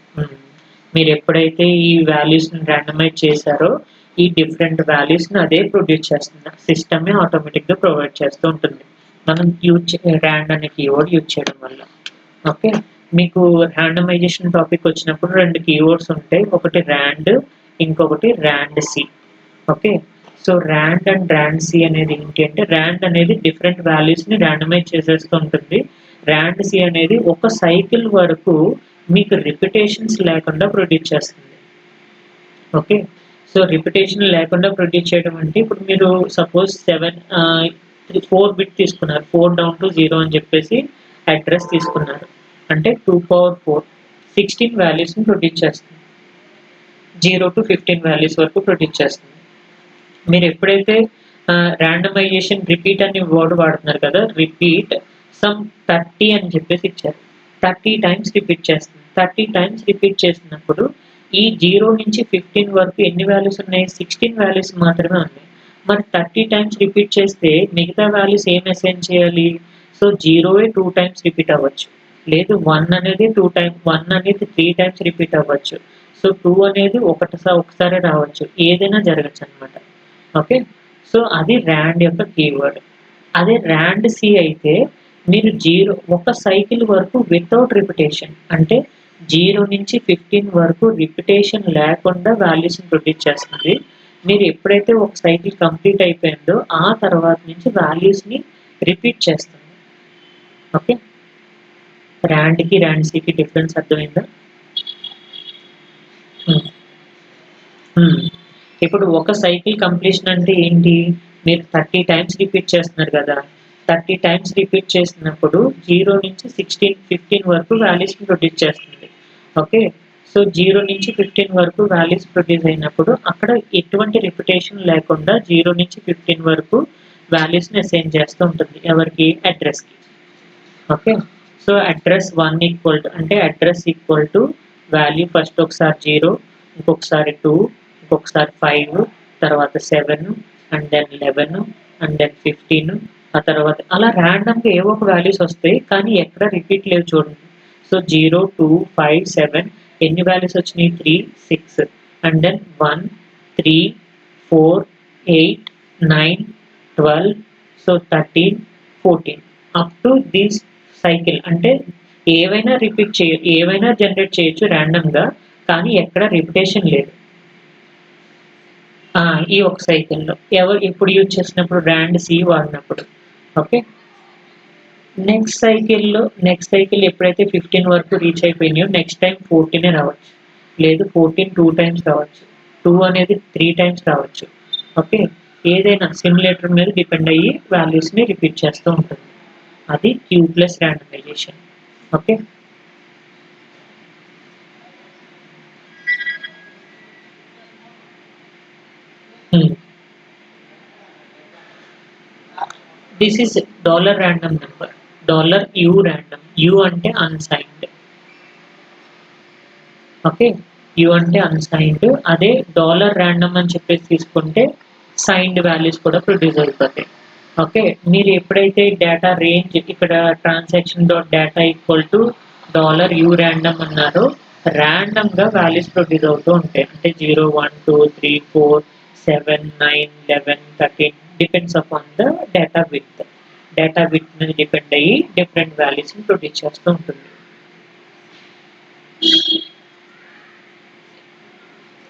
మీరు ఎప్పుడైతే ఈ వాల్యూస్‌ని ర్యాండమైజ్ చేశారో ఈ డిఫరెంట్ వాల్యూస్‌ని అదే ప్రొడ్యూస్ చేస్తుంది. సిస్టమే ఆటోమేటిక్‌గా ప్రొవైడ్ చేస్తూ ఉంటుంది. మనం ర్యాండ్ అనే కీవర్డ్ యూజ్ చేయడం వల్ల. ఓకే. మీకు ర్యాండమైజేషన్ టాపిక్ వచ్చినప్పుడు 2 కీవర్డ్స్ ఉంటాయి. ఒకటి ర్యాండ్, ఇంకొకటి rand-C. Okay. So rand and rand-C అనేది ఏంటి అంటే ర్యాండ్ అనేది డిఫరెంట్ వాల్యూస్‌ని ర్యాండమైజ్ చేసేస్తూ ఉంటుంది. ర్యాండ్-సి అనేది ఒక సైకిల్ వరకు మీకు రిపిటేషన్స్ లేకుండా ప్రొడ్యూస్ చేస్తుంది. ఓకే. సో రిపిటేషన్ లేకుండా ప్రొడ్యూస్ చేయడం అంటే ఇప్పుడు మీరు సపోజ్ 4 బిట్ తీసుకున్నారు. 4 డౌన్ టు 0 అని చెప్పేసి అడ్రస్ తీసుకున్నారు. అంటే 2 power 4 16 వాల్యూస్‌ని ప్రొడ్యూస్ చేస్తుంది. 0 to 15 వాల్యూస్ వరకు ప్రొడ్యూస్ చేస్తుంది. మీరు ఎప్పుడైతే ర్యాండమైజేషన్ రిపీట్ అనే వర్డ్ వాడుతున్నారు కదా! రిపీట్ సమ్ 30 అని చెప్పేసి ఇచ్చారు. 30 టైమ్స్ రిపీట్ చేస్తుంది. 30 టైమ్స్ రిపీట్ చేసినప్పుడు ఈ 0 నుంచి 15 వరకు ఎన్ని వాల్యూస్ ఉన్నాయి? 16 వాల్యూస్ మాత్రమే ఉన్నాయి. మరి 30 టైమ్స్ రిపీట్ చేస్తే మిగతా వాల్యూస్ ఏం అసైన్ చేయాలి? సో 0 2 టైమ్స్ రిపీట్ అవ్వచ్చు. లేదు 1 అనేది 1 అనేది 3 టైమ్స్ రిపీట్ అవ్వచ్చు. సో 2 అనేది ఒకసారి రావచ్చు. ఏదైనా జరగొచ్చనమాట. ఓకే. సో అది ర్యాండ్ యొక్క కీవర్డ్. అదే ర్యాండ్-సి అయితే మీరు ఒక సైకిల్ వరకు వితౌట్ రిపిటేషన్ అంటే 0 నుంచి 15 వరకు రిపిటేషన్ లేకుండా వాల్యూస్‌ని ప్రొడ్యూస్ చేస్తుంది. మీరు ఎప్పుడైతే ఒక సైకిల్ కంప్లీట్ అయిపోయిందో ఆ తర్వాత నుంచి వాల్యూస్‌ని రిపీట్ చేస్తుంది. ఓకే. ర్యాండ్‌కి, ర్యాండ్-సికి డిఫరెన్స్ అర్థమైందా? ఇప్పుడు ఒక సైకిల్ కంప్లీషన్ అంటే ఏంటి? మీరు 30 టైమ్స్ రిపీట్ చేస్తున్నారు కదా! 30 టైమ్స్ రిపీట్ చేసినప్పుడు 0 నుంచి 15 వరకు వాల్యూస్‌ని ప్రొడ్యూస్ చేస్తుంది. ఓకే. సో 0 నుంచి 15 వరకు వాల్యూస్ ప్రొడ్యూస్ అయినప్పుడు అక్కడ ఎటువంటి రిపిటేషన్ లేకుండా 0 నుంచి 15 వరకు వాల్యూస్‌ని అసైన్ చేస్తూ ఉంటుంది. ఎవరికి? అడ్రస్‌కి. ఓకే. సో అడ్రస్ 1 అంటే address equal to value first ఒకసారి 0 ఇంకొకసారి 2 ఇంకొకసారి 5 తర్వాత 7 అండ్ దెన్ 11 అండ్ దెన్ 15 ఆ తర్వాత అలా ర్యాండమ్‌గా ఏవో ఒక వాల్యూస్ వస్తాయి. కానీ ఎక్కడ రిపీట్ లేవు చూడండి. సో 0, 2, 5, 7 ఎన్ని వాల్యూస్ వచ్చినాయి? 3, 6 and then 1, 3, 4, 8, 9, 12 so 13, 14 up to this cycle అంటే ఏవైనా జనరేట్ చేయొచ్చు ర్యాండమ్‌గా. కానీ ఎక్కడ రిపిటేషన్ లేదు. ఈ ఒక సైకిల్‌లో. ఎప్పుడు యూజ్ చేసినప్పుడు రాండ్ సి వాడినప్పుడు. ఓకే. నెక్స్ట్ సైకిల్ ఎప్పుడైతే 15 వరకు రీచ్ అయిపోయినాయో నెక్స్ట్ టైమ్ 14 రావచ్చు. లేదు 14 2 టైమ్స్ రావచ్చు. 2 అనేది 3 టైమ్స్ రావచ్చు. ఓకే. ఏదైనా సిమ్యులేటర్ మీద డిపెండ్ అయ్యి వాల్యూస్‌ని రిపీట్ చేస్తూ ఉంటుంది. అది క్యూ ప్లస్ ర్యాండమైజేషన్. ఓకే. హ్మ్. This is $random number. $u random. U అంటే అన్‌సైన్డ్. ఓకే. యూ అంటే అన్‌సైన్డ్. అదే $random అని చెప్పేసి తీసుకుంటే సైన్డ్ వాల్యూస్ కూడా ప్రొడ్యూస్ అయిపోతాయి. ఓకే. మీరు ఎప్పుడైతే డేటా రేంజ్ ఇక్కడ transaction dot data equal to $u random అన్నారో ర్యాండమ్‌గా వాల్యూస్ ప్రొడ్యూస్ అవుతూ ఉంటాయి. అంటే 0, 1, 2, 3, 4, 7, 9, 11, 13 depends upon the data width. Data width మీద డిపెండ్ అయ్యి డిఫరెంట్ వాల్యూస్‌ని ప్రొడ్యూస్ చేస్తూ ఉంటుంది.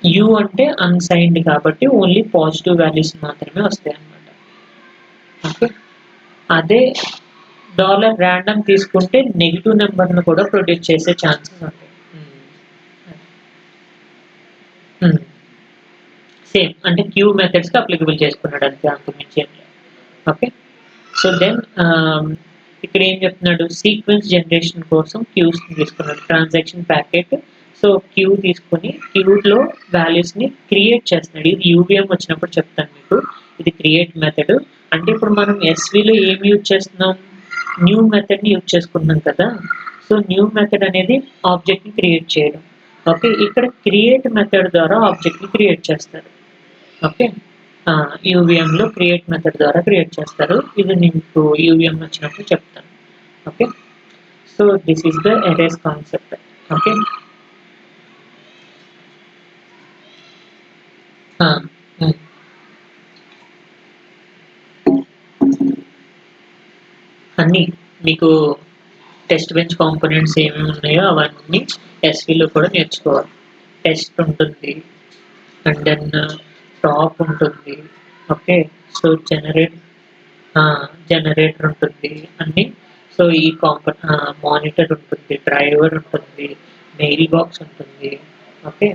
యూ అంటే అన్‌సైన్డ్ కాబట్టి ఓన్లీ పాజిటివ్ వాల్యూస్ మాత్రమే వస్తాయన్నమాట. ఓకే. అదే $random తీసుకుంటే నెగెటివ్ నంబర్‌ను కూడా ప్రొడ్యూస్ చేసే ఛాన్సెస్ ఉంటాయి. హ్మ్. సేమ్ అంటే క్యూ మెథడ్స్‌కి అప్లికబుల్ చేసుకున్నాడు అంతే అంతకు మించి ఏం లేదు. ఓకే. సో దెన్ ఇక్కడ ఏం చెప్తున్నాడు సీక్వెన్స్ జనరేషన్ కోసం క్యూస్ తీసుకున్నాడు. ట్రాన్సాక్షన్ ప్యాకెట్ సో క్యూ తీసుకొని క్యూలో వాల్యూస్‌ని క్రియేట్ చేస్తున్నాడు. ఇది యూవీఎం వచ్చినప్పుడు చెప్తాను మీకు. ఇది క్రియేట్ మెథడ్. అంటే ఇప్పుడు మనం ఎస్‌విలో ఏం యూజ్ చేస్తున్నాం? న్యూ మెథడ్‌ని యూజ్ చేసుకుంటున్నాం కదా! సో న్యూ మెథడ్ అనేది ఆబ్జెక్ట్‌ని క్రియేట్ చేయడం. ఓకే. ఇక్కడ క్రియేట్ మెథడ్ ద్వారా ఆబ్జెక్ట్‌ని క్రియేట్ చేస్తారు. ఓకే. యూవీఎంలో క్రియేట్ మెథడ్ ద్వారా క్రియేట్ చేస్తారు. ఇది మీకు యూవీఎం వచ్చినప్పుడు చెప్తాను. Okay. So this is the arrays concept. Okay. ఆ! హ్మ్. అన్నీ మీకు టెస్ట్ బెంచ్ కాంపోనెంట్స్ ఏమేమి ఉన్నాయో అవన్నీ ఎస్‌విలో కూడా నేర్చుకోవాలి. టెస్ట్ ఉంటుంది. అండ్ దెన్ టాప్ ఉంటుంది. ఓకే. సో జనరేటర్ ఉంటుంది. అన్నీ సో ఈ మానిటర్ ఉంటుంది. డ్రైవర్ ఉంటుంది. మెయిల్ బాక్స్ ఉంటుంది. ఓకే.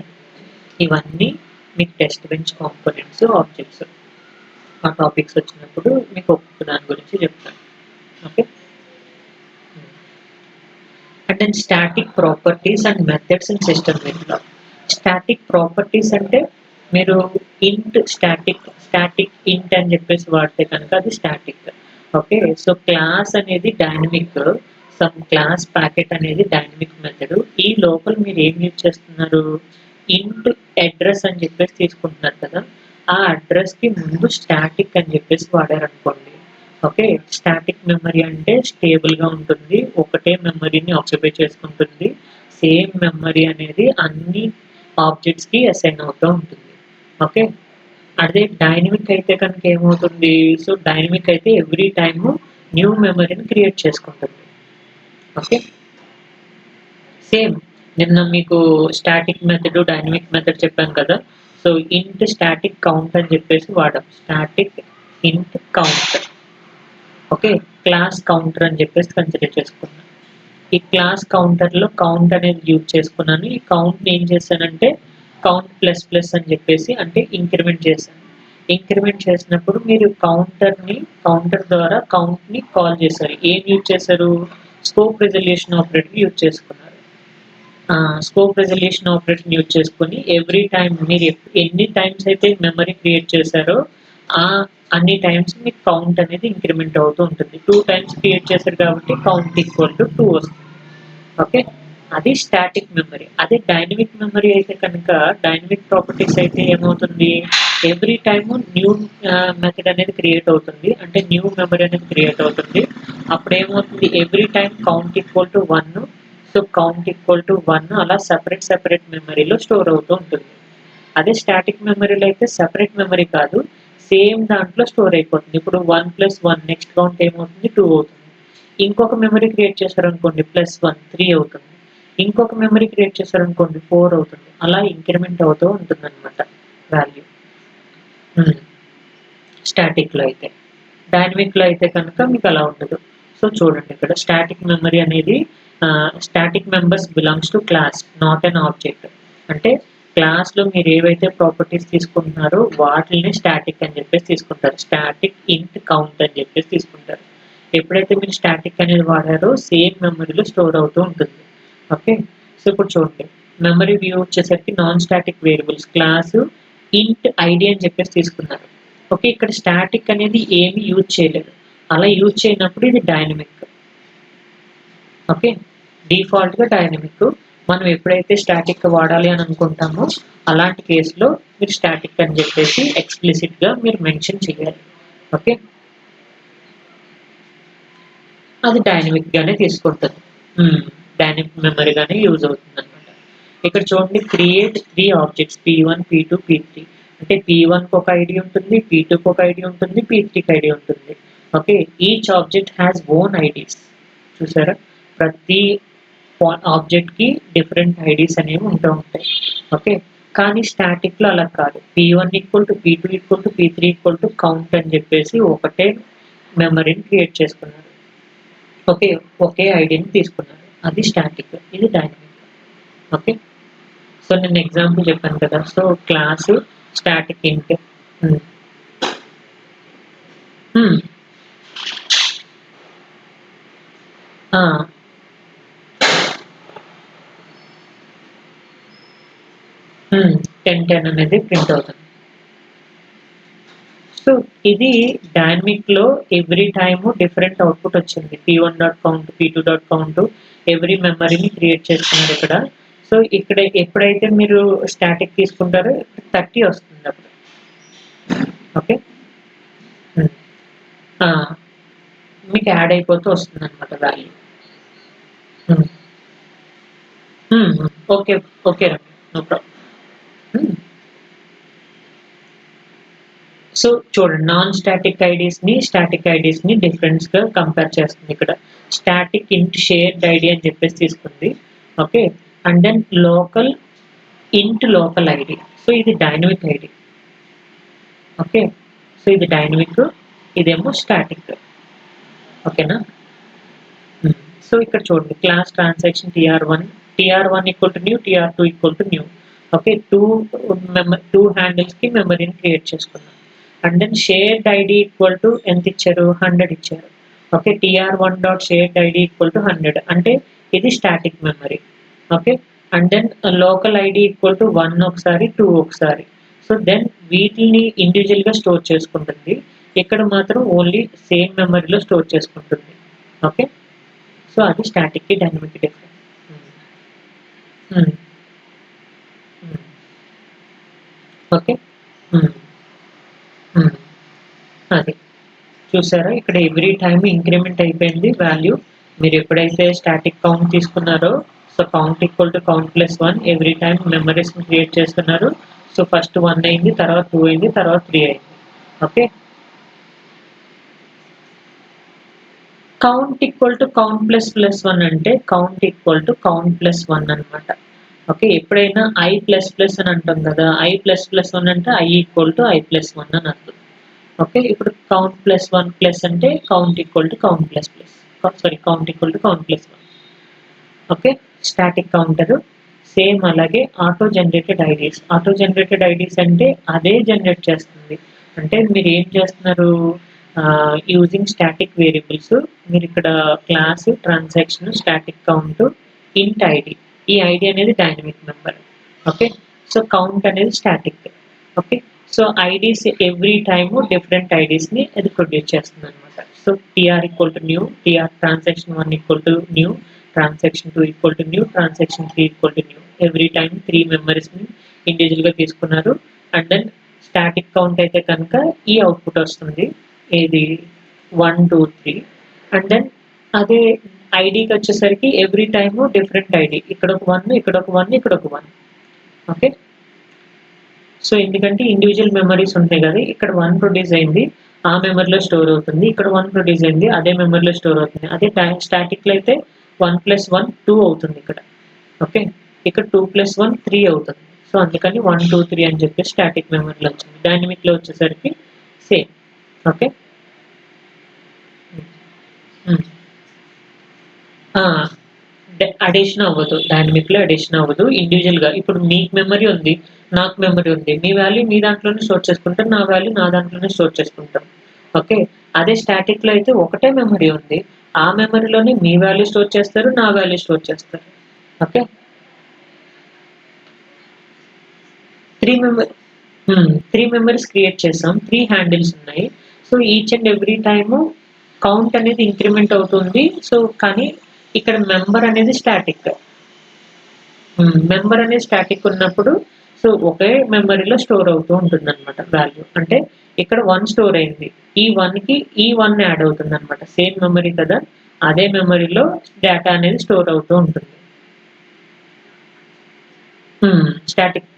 ఇవన్నీ మీకు టెస్ట్ బెంచ్ కాంపోనెంట్స్, ఆబ్జెక్ట్స్. ఆ టాపిక్స్ వచ్చినప్పుడు మీకు ఒక్కొక్క దాని గురించి చెప్తాను. Okay. And then static properties and methods in system విండ్లో. స్టాటిక్ ప్రాపర్టీస్ అంటే మీరు స్టాటిక్ ఇంట్ అని చెప్పేసి వాడితే కనుక అది స్టాటిక్. ఓకే. సో క్లాస్ అనేది డైనమిక్. సమ్ క్లాస్ ప్యాకెట్ అనేది డైనమిక్ మెథడ్. ఈ లోపల మీరు ఏం యూజ్ చేస్తున్నారు? ఇంట్ అడ్రస్ అని చెప్పేసి తీసుకుంటున్నారు కదా! ఆ అడ్రస్‌కి ముందు స్టాటిక్ అని చెప్పేసి వాడారనుకోండి. ఓకే. స్టాటిక్ మెమరీ అంటే స్టేబుల్‌గా ఉంటుంది. ఒకటే మెమరీని ఆక్యుపై చేసుకుంటుంది. సేమ్ మెమరీ అనేది అన్ని ఆబ్జెక్ట్స్‌కి అసైన్ అవుతూ ఉంటుంది. ఓకే. అదే డైనమిక్ అయితే కనుక ఏమవుతుంది? సో, డైనమిక్ అయితే ఎవ్రీ టైము న్యూ మెమరీని క్రియేట్ చేసుకుంటుంది. ఓకే. సేమ్ నిన్న మీకు స్టాటిక్ మెథడ్, డైనమిక్ మెథడ్ చెప్పాను కదా! సో, ఇంట్ స్టాటిక్ కౌంట్ అని చెప్పేసి వాడాం. Static int count. Okay. Class counter అని చెప్పేసి కన్సిడర్ చేసుకున్నాను. ఈ క్లాస్ కౌంటర్‌లో కౌంట్ అనేది యూజ్ చేసుకున్నాను. ఈ కౌంట్‌ని ఏం చేశానంటే కౌంట్ ప్లస్ ప్లస్ అని చెప్పేసి అంటే ఇంక్రిమెంట్ చేశాను. ఇంక్రిమెంట్ చేసినప్పుడు మీరు కౌంటర్ ద్వారా కౌంట్‌ని కాల్ చేశారు. ఏం యూజ్ చేశారు? స్కోప్ రిజల్యూషన్ ఆపరేటర్‌ని యూజ్ చేసుకున్నారు. స్కోప్ రిజల్యూషన్ ఆపరేటర్‌ని యూజ్ చేసుకొని ఎవ్రీ టైమ్ మీరు ఎన్ని టైమ్స్ అయితే మెమరీ క్రియేట్ చేశారో అన్ని టైమ్స్ మీకు కౌంట్ అనేది ఇంక్రిమెంట్ అవుతూ ఉంటుంది. 2 టైమ్స్ క్రియేట్ చేశారు కాబట్టి కౌంట్ ఈక్వల్ టు 2 వస్తుంది. ఓకే. అది స్టాటిక్ మెమరీ. అదే డైనమిక్ మెమరీ అయితే కనుక డైనమిక్ ప్రాపర్టీస్ అయితే ఏమవుతుంది? ఎవ్రీ టైమ్ న్యూ మెథడ్ అనేది క్రియేట్ అవుతుంది, అంటే న్యూ మెమరీ అనేది క్రియేట్ అవుతుంది. అప్పుడు ఏమవుతుంది, every time count equal to 1, so count equal to 1 అలా సెపరేట్ మెమరీలో స్టోర్ అవుతూ ఉంటుంది. అదే స్టాటిక్ మెమరీలో అయితే సెపరేట్ మెమరీ కాదు, సేమ్ దాంట్లో స్టోర్ అయిపోతుంది. ఇప్పుడు 1+1 నెక్స్ట్ కౌంట్ ఏమవుతుంది, 2 అవుతుంది. ఇంకొక మెమరీ క్రియేట్ చేశారనుకోండి +1 3 అవుతుంది. ఇంకొక మెమరీ క్రియేట్ చేశారనుకోండి 4 అవుతుంది. అలా ఇంక్రిమెంట్ అవుతూ ఉంటుంది అనమాట వాల్యూ. స్టాటిక్లో అయితే. డైనమిక్లో అయితే కనుక మీకు అలా ఉండదు. సో చూడండి ఇక్కడ స్టాటిక్ మెమరీ అనేది static members belongs to class not an object. అంటే క్లాస్లో మీరు ఏవైతే ప్రాపర్టీస్ తీసుకుంటున్నారో వాటిని స్టాటిక్ అని చెప్పేసి తీసుకుంటారు. స్టాటిక్ ఇంట్ కౌంట్ అని చెప్పేసి తీసుకుంటారు. ఎప్పుడైతే మీరు స్టాటిక్ అనేది వాడారో సేమ్ మెమరీలో స్టోర్ అవుతూ ఉంటుంది. ఓకే, సో ఇప్పుడు చూడండి మెమరీ వ్యూ వచ్చేసరికి నాన్ స్టాటిక్ వేరియబుల్స్ క్లాస్ ఇంట్ ఐడి అని చెప్పేసి తీసుకున్నారు. ఓకే, ఇక్కడ స్టాటిక్ అనేది ఏమి యూజ్ చేయలేదు. అలా యూజ్ చేయనప్పుడు ఇది డైనమిక్. ఓకే, డిఫాల్ట్గా డైనమిక్. మనం ఎప్పుడైతే స్టాటిక్ వాడాలి అని అనుకుంటామో అలాంటి కేసులో మీరు స్టాటిక్ అని చెప్పేసి ఎక్స్ప్లిసిట్గా మీరు మెన్షన్ చేయాలి. ఓకే, అది డైనమిక్ గానే తీసుకుంటుంది. డైనమిక్ మెమరీగానే యూజ్ అవుతుంది అనమాట. ఇక్కడ చూడండి create 3 objects P1 P2 P3. అంటే P1కి ఒక ఐడి ఉంటుంది, P2కి ఒక ఐడి ఉంటుంది, P3కి ఐడి ఉంటుంది. Okay, each object has own IDs. చూసారా, ప్రతి ఆబ్జెక్ట్కి డిఫరెంట్ ఐడీస్ అనేవి ఉంటూ ఉంటాయి. ఓకే, కానీ స్టాటిక్లో అలా కాదు. P1 equal to P2 equal to P3 equal to count అని చెప్పేసి ఒకటే మెమరీని క్రియేట్ చేసుకున్నారు. ఓకే, ఒకే ఐడిని తీసుకున్నారు. అది స్టాటిక్, ఇది డైనమిక్. ఓకే, సో నేను ఎగ్జాంపుల్ చెప్పాను కదా, సో క్లాస్ స్టాటిక్ ఇంట్. ఆ, 10 అనేది ప్రింట్ అవుతుంది. సో ఇది డైనమిక్లో ఎవ్రీ టైమ్ డిఫరెంట్ అవుట్పుట్ వచ్చింది. P1 dot count, P2 dot count, every మెమరీని క్రియేట్ చేస్తున్నారు ఇక్కడ. సో ఇక్కడ ఎప్పుడైతే మీరు స్టాటిక్ తీసుకుంటారో 30 వస్తుంది అప్పుడు. ఓకే, మీకు యాడ్ అయిపోతూ వస్తుంది అనమాట value. Okay okay Ramya, no problem. So చూడండి నాన్ స్టాటిక్ ఐడీస్ని స్టాటిక్ ఐడీస్ని డిఫరెన్స్గా కంపేర్ చేస్తుంది. ఇక్కడ స్టాటిక్ ఇంట్ షేర్డ్ ఐడి అని చెప్పేసి తీసుకుంది. Okay, and then local int local ID. So ఇది డైనమిక్ ఐడి. ఓకే, సో ఇది డైనమిక్, ఇదేమో స్టాటిక్. ఓకేనా. సో ఇక్కడ చూడండి class transaction TR1 equal to new, TR2 equal to new. Okay, two హ్యాండిల్స్కి మెమరీని క్రియేట్ చేసుకున్నాం. And then shared ID equal to ఎంత ఇచ్చారు, 100 ఇచ్చారు. Okay, TR1 dot shared ID equal to 100 అంటే ఇది static memory. Okay, and then local ID equal to 1 ఒకసారి, 2 ఒకసారి. సో దెన్ వీటిని ఇండివిజువల్గా స్టోర్ చేసుకుంటుంది. ఇక్కడ మాత్రం ఓన్లీ సేమ్ మెమరీలో స్టోర్ చేసుకుంటుంది. ఓకే, సో అది స్టాటిక్కి డైనమిక్ డిఫరెన్స్. ఓకే, అది చూసారా, ఇక్కడ ఎవ్రీ టైమ్ ఇంక్రిమెంట్ అయిపోయింది వాల్యూ. మీరు ఎప్పుడైతే స్టాటిక్ కౌంట్ తీసుకున్నారో so count equal to count +1 every time మెమరీస్ని క్రియేట్ చేస్తున్నారు. సో ఫస్ట్ 1 అయింది, తర్వాత 2 అయింది, తర్వాత 3 అయింది. Okay, count equal to count +1 అంటే కౌంట్ ఈక్వల్ టు కౌంట్ +1 అనమాట. ఓకే, ఎప్పుడైనా I++ అని అంటాం కదా, I++1 అంటే I ఈక్వల్ టు I+1 అని అర్థం. ఓకే, ఇప్పుడు కౌంట్ +1 ప్లస్ అంటే count equal to count count equal to count +1. Okay, static counter same అలాగే ఆటో జనరేటెడ్ ఐడీస్ అంటే అదే జనరేట్ చేస్తుంది. అంటే మీరు ఏం చేస్తున్నారు, యూజింగ్ స్టాటిక్ వేరియబుల్స్. మీరు ఇక్కడ class transaction static count int ID, ఈ ఐడి అనేది dynamic number. Okay, so count అనేది static. Okay, so IDs every time different ఐడీస్ని అది ప్రొడ్యూస్ చేస్తుంది అనమాట. So TR equal to new, transaction 1 equal to new, transaction 2 equal to new, transaction 3 equal to new. Every time 3 మెమరీస్ని ఇండివిజువల్గా తీసుకున్నారు. And then static count అయితే కనుక ఈ అవుట్పుట్ వస్తుంది, ఏది 1 2 3. అండ్ దెన్ అదే ఐడికి వచ్చేసరికి ఎవ్రీ టైమ్ డిఫరెంట్ ఐడి, ఇక్కడ ఒక 1, ఇక్కడ ఒక 1, ఇక్కడ ఒక 1. ఓకే, సో ఎందుకంటే ఇండివిజువల్ మెమరీస్ ఉంటాయి కదా, ఇక్కడ 1 ప్రొడ్యూస్ అయింది ఆ మెమరీలో స్టోర్ అవుతుంది, ఇక్కడ 1 ప్రొడ్యూస్ అయింది అదే మెమరీలో స్టోర్ అవుతుంది. అదే స్టాటిక్ లో అయితే 1 + 1 2 అవుతుంది ఇక్కడ. ఓకే, ఇక్కడ 2 + 1 3 అవుతుంది. సో అందుకని 1 2 3 అని చెప్పి స్టాటిక్ మెమరీలో వచ్చింది. డైనమిక్ లో వచ్చేసరికి సేమ్. ఓకే, అడిషన్ అవ్వదు, డైనమిక్ లో అడిషన్ అవ్వదు. ఇండివిజువల్ గా ఇప్పుడు మీకు మెమరీ ఉంది, నాకు మెమరీ ఉంది, మీ వాల్యూ మీ దాంట్లోనే స్టోర్ చేసుకుంటాం, నా వాల్యూ నా దాంట్లోనే స్టోర్ చేసుకుంటాం. ఓకే, అదే స్టాటిక్ లో అయితే ఒకటే మెమరీ ఉంది, ఆ మెమరీలోనే మీ వాల్యూ స్టోర్ చేస్తారు, నా వాల్యూ స్టోర్ చేస్తారు. ఓకే, 3 మెమరీస్ క్రియేట్ చేసాం, 3 హ్యాండిల్స్ ఉన్నాయి. So each and every time count అనేది ఇంక్రిమెంట్ అవుతుంది. సో కానీ ఇక్కడ మెంబర్ అనేది స్టాటిక్. మెంబర్ అనేది స్టాటిక్ ఉన్నప్పుడు సో ఒకే మెమరీలో స్టోర్ అవుతూ ఉంటుంది అనమాట వాల్యూ. అంటే ఇక్కడ 1 స్టోర్ అయింది, ఈ 1 కి ఈ 1 యాడ్ అవుతుంది అనమాట, సేమ్ మెమరీ కదా, అదే మెమరీలో డేటా అనేది స్టోర్ అవుతూ ఉంటుంది. Static.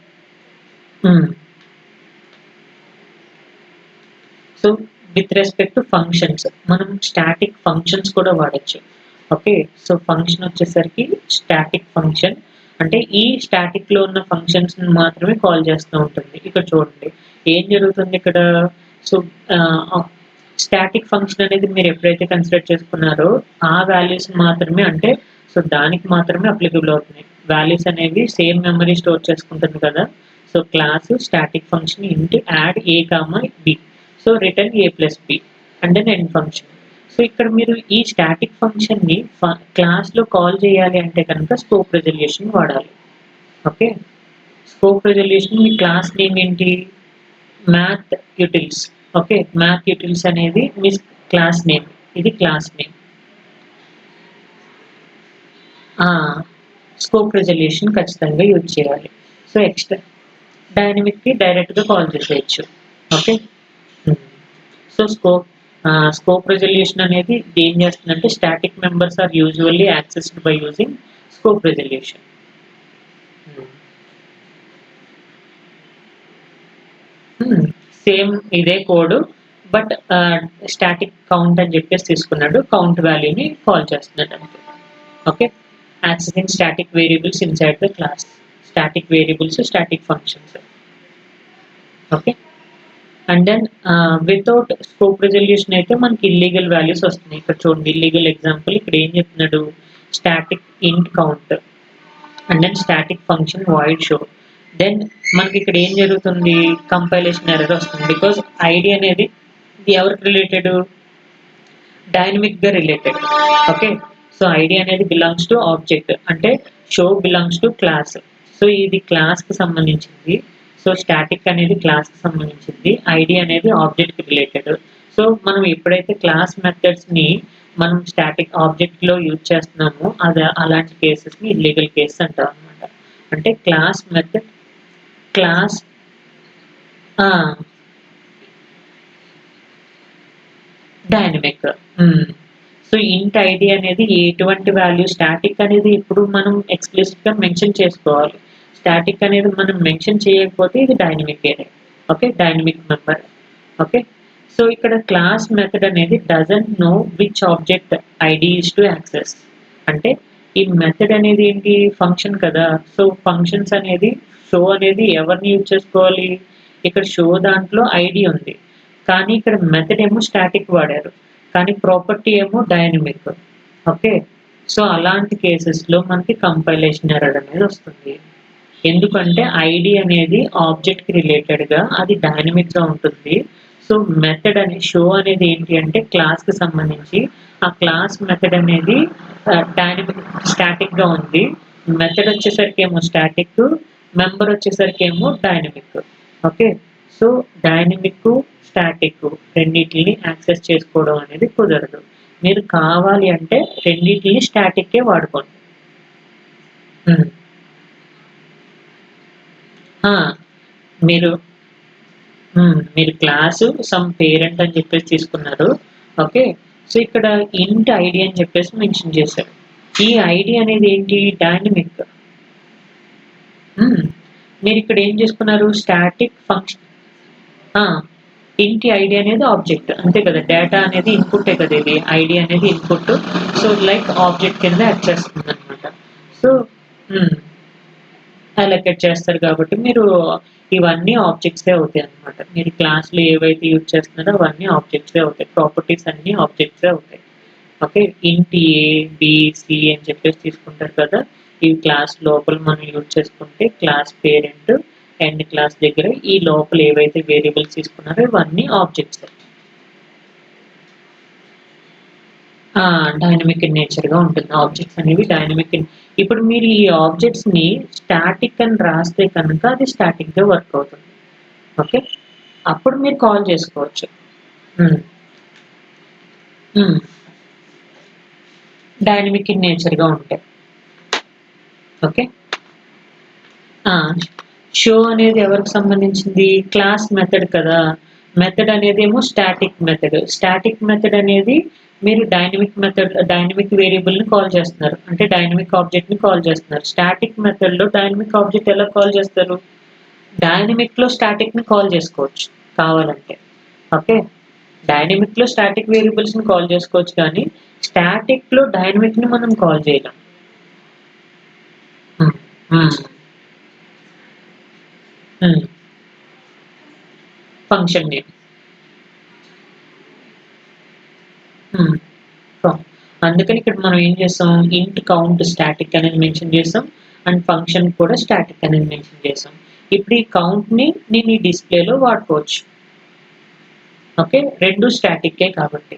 So with respect to functions మనం స్టాటిక్ ఫంక్షన్స్ కూడా వాడచ్చు. ఓకే, సో ఫంక్షన్ వచ్చేసరికి స్టాటిక్ ఫంక్షన్ అంటే ఈ స్టాటిక్ లో ఉన్న ఫంక్షన్స్ మాత్రమే కాల్ చేస్తూ ఉంటుంది. ఇక్కడ చూడండి ఏం జరుగుతుంది ఇక్కడ. సో స్టాటిక్ ఫంక్షన్ అనేది మీరు ఎప్పుడైతే కన్సిడర్ చేసుకున్నారో ఆ వాల్యూస్ మాత్రమే, అంటే సో దానికి మాత్రమే అప్లికబుల్ అవుతున్నాయి. వాల్యూస్ అనేవి సేమ్ మెమరీ స్టోర్ చేసుకుంటుంది కదా. So class static function int add a comma b, so return a plus b and then end function. So ఇక్కడ మీరు ఈ స్టాటిక్ ఫంక్షన్ ని క్లాస్ లో కాల్ చేయాలి అంటే కనుక స్కోప్ రెజల్యూషన్ వాడాలి. ఓకే, స్కోప్ రెజల్యూషన్ మీ క్లాస్ నేమ్ ఏంటి, math utils. Okay, math utils అనేది మీ క్లాస్ నేమ్, ఇది క్లాస్ నేమ్. స్కోప్ రెజల్యూషన్ ఖచ్చితంగా యూజ్ చేయాలి. సో ఎక్స్ట్రా డైనమిక్ కి డైరెక్ట్ గా కాల్ చేసేయచ్చు. ఓకే, సో స్కోప్ రెజల్యూషన్ అనేది ఏం చేస్తుందంటే static members are usually accessed by using scope resolution. Same ఇదే కోడ్, బట్ స్టాటిక్ కౌంట్ అని చెప్పేసి తీసుకున్నాడు, కౌంట్ వాల్యూని కాల్ చేస్తున్నాడు అంతే. Okay, accessing static variables inside the class, static variables static functions. Okay, and then without scope resolution అయితే మనకి illegal values వస్తున్నాయి. ఇక్కడ చూడండి ఇల్లీగల్ ఎగ్జాంపుల్, ఇక్కడ ఏం చెప్తున్నాడు, static int count and then static function void show. Then మనకి ఇక్కడ ఏం జరుగుతుంది, కంపైలేషన్ ఎర్రర్ వస్తుంది, బికాస్ ఐడి అనేది ఎవరికి రిలేటెడ్, డైనమిక్ గా రిలేటెడ్. ఓకే, సో ఐడి అనేది బిలాంగ్స్ టు ఆబ్జెక్ట్, అంటే show belongs to class. So ఇది క్లాస్ కి సంబంధించింది, సో స్టాటిక్ అనేది క్లాస్ కి సంబంధించింది, ఐడి అనేది ఆబ్జెక్ట్ కి రిలేటెడ్. సో మనం ఎప్పుడైతే క్లాస్ మెథడ్స్ ని మనం స్టాటిక్ ఆబ్జెక్ట్ లో యూజ్ చేస్తున్నామో అది అలాంటి కేసెస్ ని ఇల్లీగల్ కేసెస్ అంటాం అనమాట. అంటే class method class dynamic. So ఇంట్ ఐడి అనేది ఎటువంటి వాల్యూ, స్టాటిక్ అనేది ఇప్పుడు మనం ఎక్స్ప్లిసిట్ గా మెన్షన్ చేసుకోవాలి, స్టాటిక్ అనేది మనం మెన్షన్ చేయకపోతే ఇది డైనమిక్ ఏనే. Okay, dynamic member. Okay, so ఇక్కడ క్లాస్ మెథడ్ అనేది doesn't know which object ID is to access. అంటే ఈ మెథడ్ అనేది ఏంటి, ఫంక్షన్ కదా. సో ఫంక్షన్స్ అనేది షో అనేది ఎవరిని యూజ్ చేసుకోవాలి, ఇక్కడ షో దాంట్లో ఐడి ఉంది, కానీ ఇక్కడ మెథడ్ ఏమో స్టాటిక్ వాడారు, కానీ ప్రాపర్టీ ఏమో డైనమిక్. ఓకే, సో అలాంటి కేసెస్లో మనకి కంపైలేషన్ ఎర్రర్ అనేది వస్తుంది. ఎందుకంటే ఐడి అనేది ఆబ్జెక్ట్ కి రిలేటెడ్ గా అది డైనమిక్ గా ఉంటుంది. సో మెథడ్ అని షో అనేది ఏంటి అంటే క్లాస్ కి సంబంధించి, ఆ క్లాస్ మెథడ్ అనేది డైనమిక్ స్టాటిక్ గా ఉంది, మెథడ్ వచ్చేసరికి ఏమో స్టాటిక్, మెంబర్ వచ్చేసరికి ఏమో dynamic. Okay, so dynamic static రెండింటిని యాక్సెస్ చేసుకోవడం అనేది కుదరదు. మీరు కావాలి అంటే రెండింటిని స్టాటిక్కే వాడుకోండి. మీరు మీరు క్లాసు సమ్ పేరెంట్ అని చెప్పేసి తీసుకున్నారు. ఓకే. సో, ఇక్కడ ఇంట్ ఐడీ అని చెప్పేసి మెన్షన్ చేశారు. ఈ ఐడీ అనేది ఏంటి? డైనమిక్. హ్మ్. మీరిక్కడ ఏం చేసుకున్నారు? స్టాటిక్ ఫంక్షన్ ఆ! ఇంటి ఐడీ అనేది ఆబ్జెక్ట్. అంతే కదా! డేటా అనేది ఇన్‌పుట్టే కదా ఇది. ఐడీ అనేది ఇన్‌పుట్. సో, లైక్ ఆబ్జెక్ట్ కింద యాక్ట్ చేస్తుందనమాట. సో హ్మ్. అలొకేట్ చేస్తారు కాబట్టి మీరు ఇవన్నీ ఆబ్జెక్ట్సే అవుతాయన్నమాట. మీరు క్లాస్‌లో ఏవైతే యూజ్ చేస్తున్నారో అవన్నీ ఆబ్జెక్ట్సే అవుతాయి. ప్రాపర్టీస్ అన్నీ ఆబ్జెక్ట్సే అవుతాయి. ఓకే. ఇంట్ ఏ, బి, సి అని చెప్పేసి తీసుకుంటారు కదా! ఇవి క్లాస్ లోపల మనం యూజ్ చేసుకుంటే క్లాస్ పేరెంట్, ఎండ్ క్లాస్ దగ్గర ఈ లోపల ఏవైతే వేరియబుల్స్ తీసుకున్నారో ఇవన్నీ ఆబ్జెక్ట్సే. ఆ! డైనమిక్ ఇన్ నేచర్‌గా ఉంటుంది. ఆబ్జెక్ట్స్ అనేవి డైనమిక్ ఇన్ ఇప్పుడు మీరు ఈ ఆబ్జెక్ట్స్‌ని స్టాటిక్ అని రాస్తే కనుక అది స్టాటిక్‌గా వర్క్ అవుతుంది. ఓకే. అప్పుడు మీరు కాల్ చేసుకోవచ్చు. హ్మ్. హ్మ్. డైనమిక్ ఇన్ నేచర్‌గా ఉంటాయి. ఓకే. ఆ! షో అనేది ఎవరికి సంబంధించింది? క్లాస్ మెథడ్ కదా! మెథడ్ అనేదేమో స్టాటిక్ మెథడ్. స్టాటిక్ మెథడ్ అనేది మీరు డైనమిక్ వేరియబుల్‌ని కాల్ చేస్తున్నారు. అంటే డైనమిక్ ఆబ్జెక్ట్‌ని కాల్ చేస్తున్నారు. స్టాటిక్ మెథడ్‌లో డైనమిక్ ఆబ్జెక్ట్ ఎలా కాల్ చేస్తారు? డైనమిక్‌లో స్టాటిక్‌ని కాల్ చేసుకోవచ్చు కావాలంటే. ఓకే. డైనమిక్‌లో స్టాటిక్ వేరియబుల్స్‌ని కాల్ చేసుకోవచ్చు కానీ, స్టాటిక్‌లో డైనమిక్‌ని మనం కాల్ చేయలేం. హ్మ్. హ్మ్. హ్మ్. Function name. హ్మ్. సో, అందుకని ఇక్కడ మనం ఏం చేసాం? ఇంట్ కౌంట్ స్టాటిక్ అనేది మెన్షన్ చేసాం. అండ్ ఫంక్షన్ కూడా స్టాటిక్ అనేది మెన్షన్ చేసాం. ఇప్పుడు ఈ కౌంట్‌ని నేను ఈ డిస్‌ప్లేలో వాడుకోవచ్చు. ఓకే. 2 స్టాటిక్కే కాబట్టి.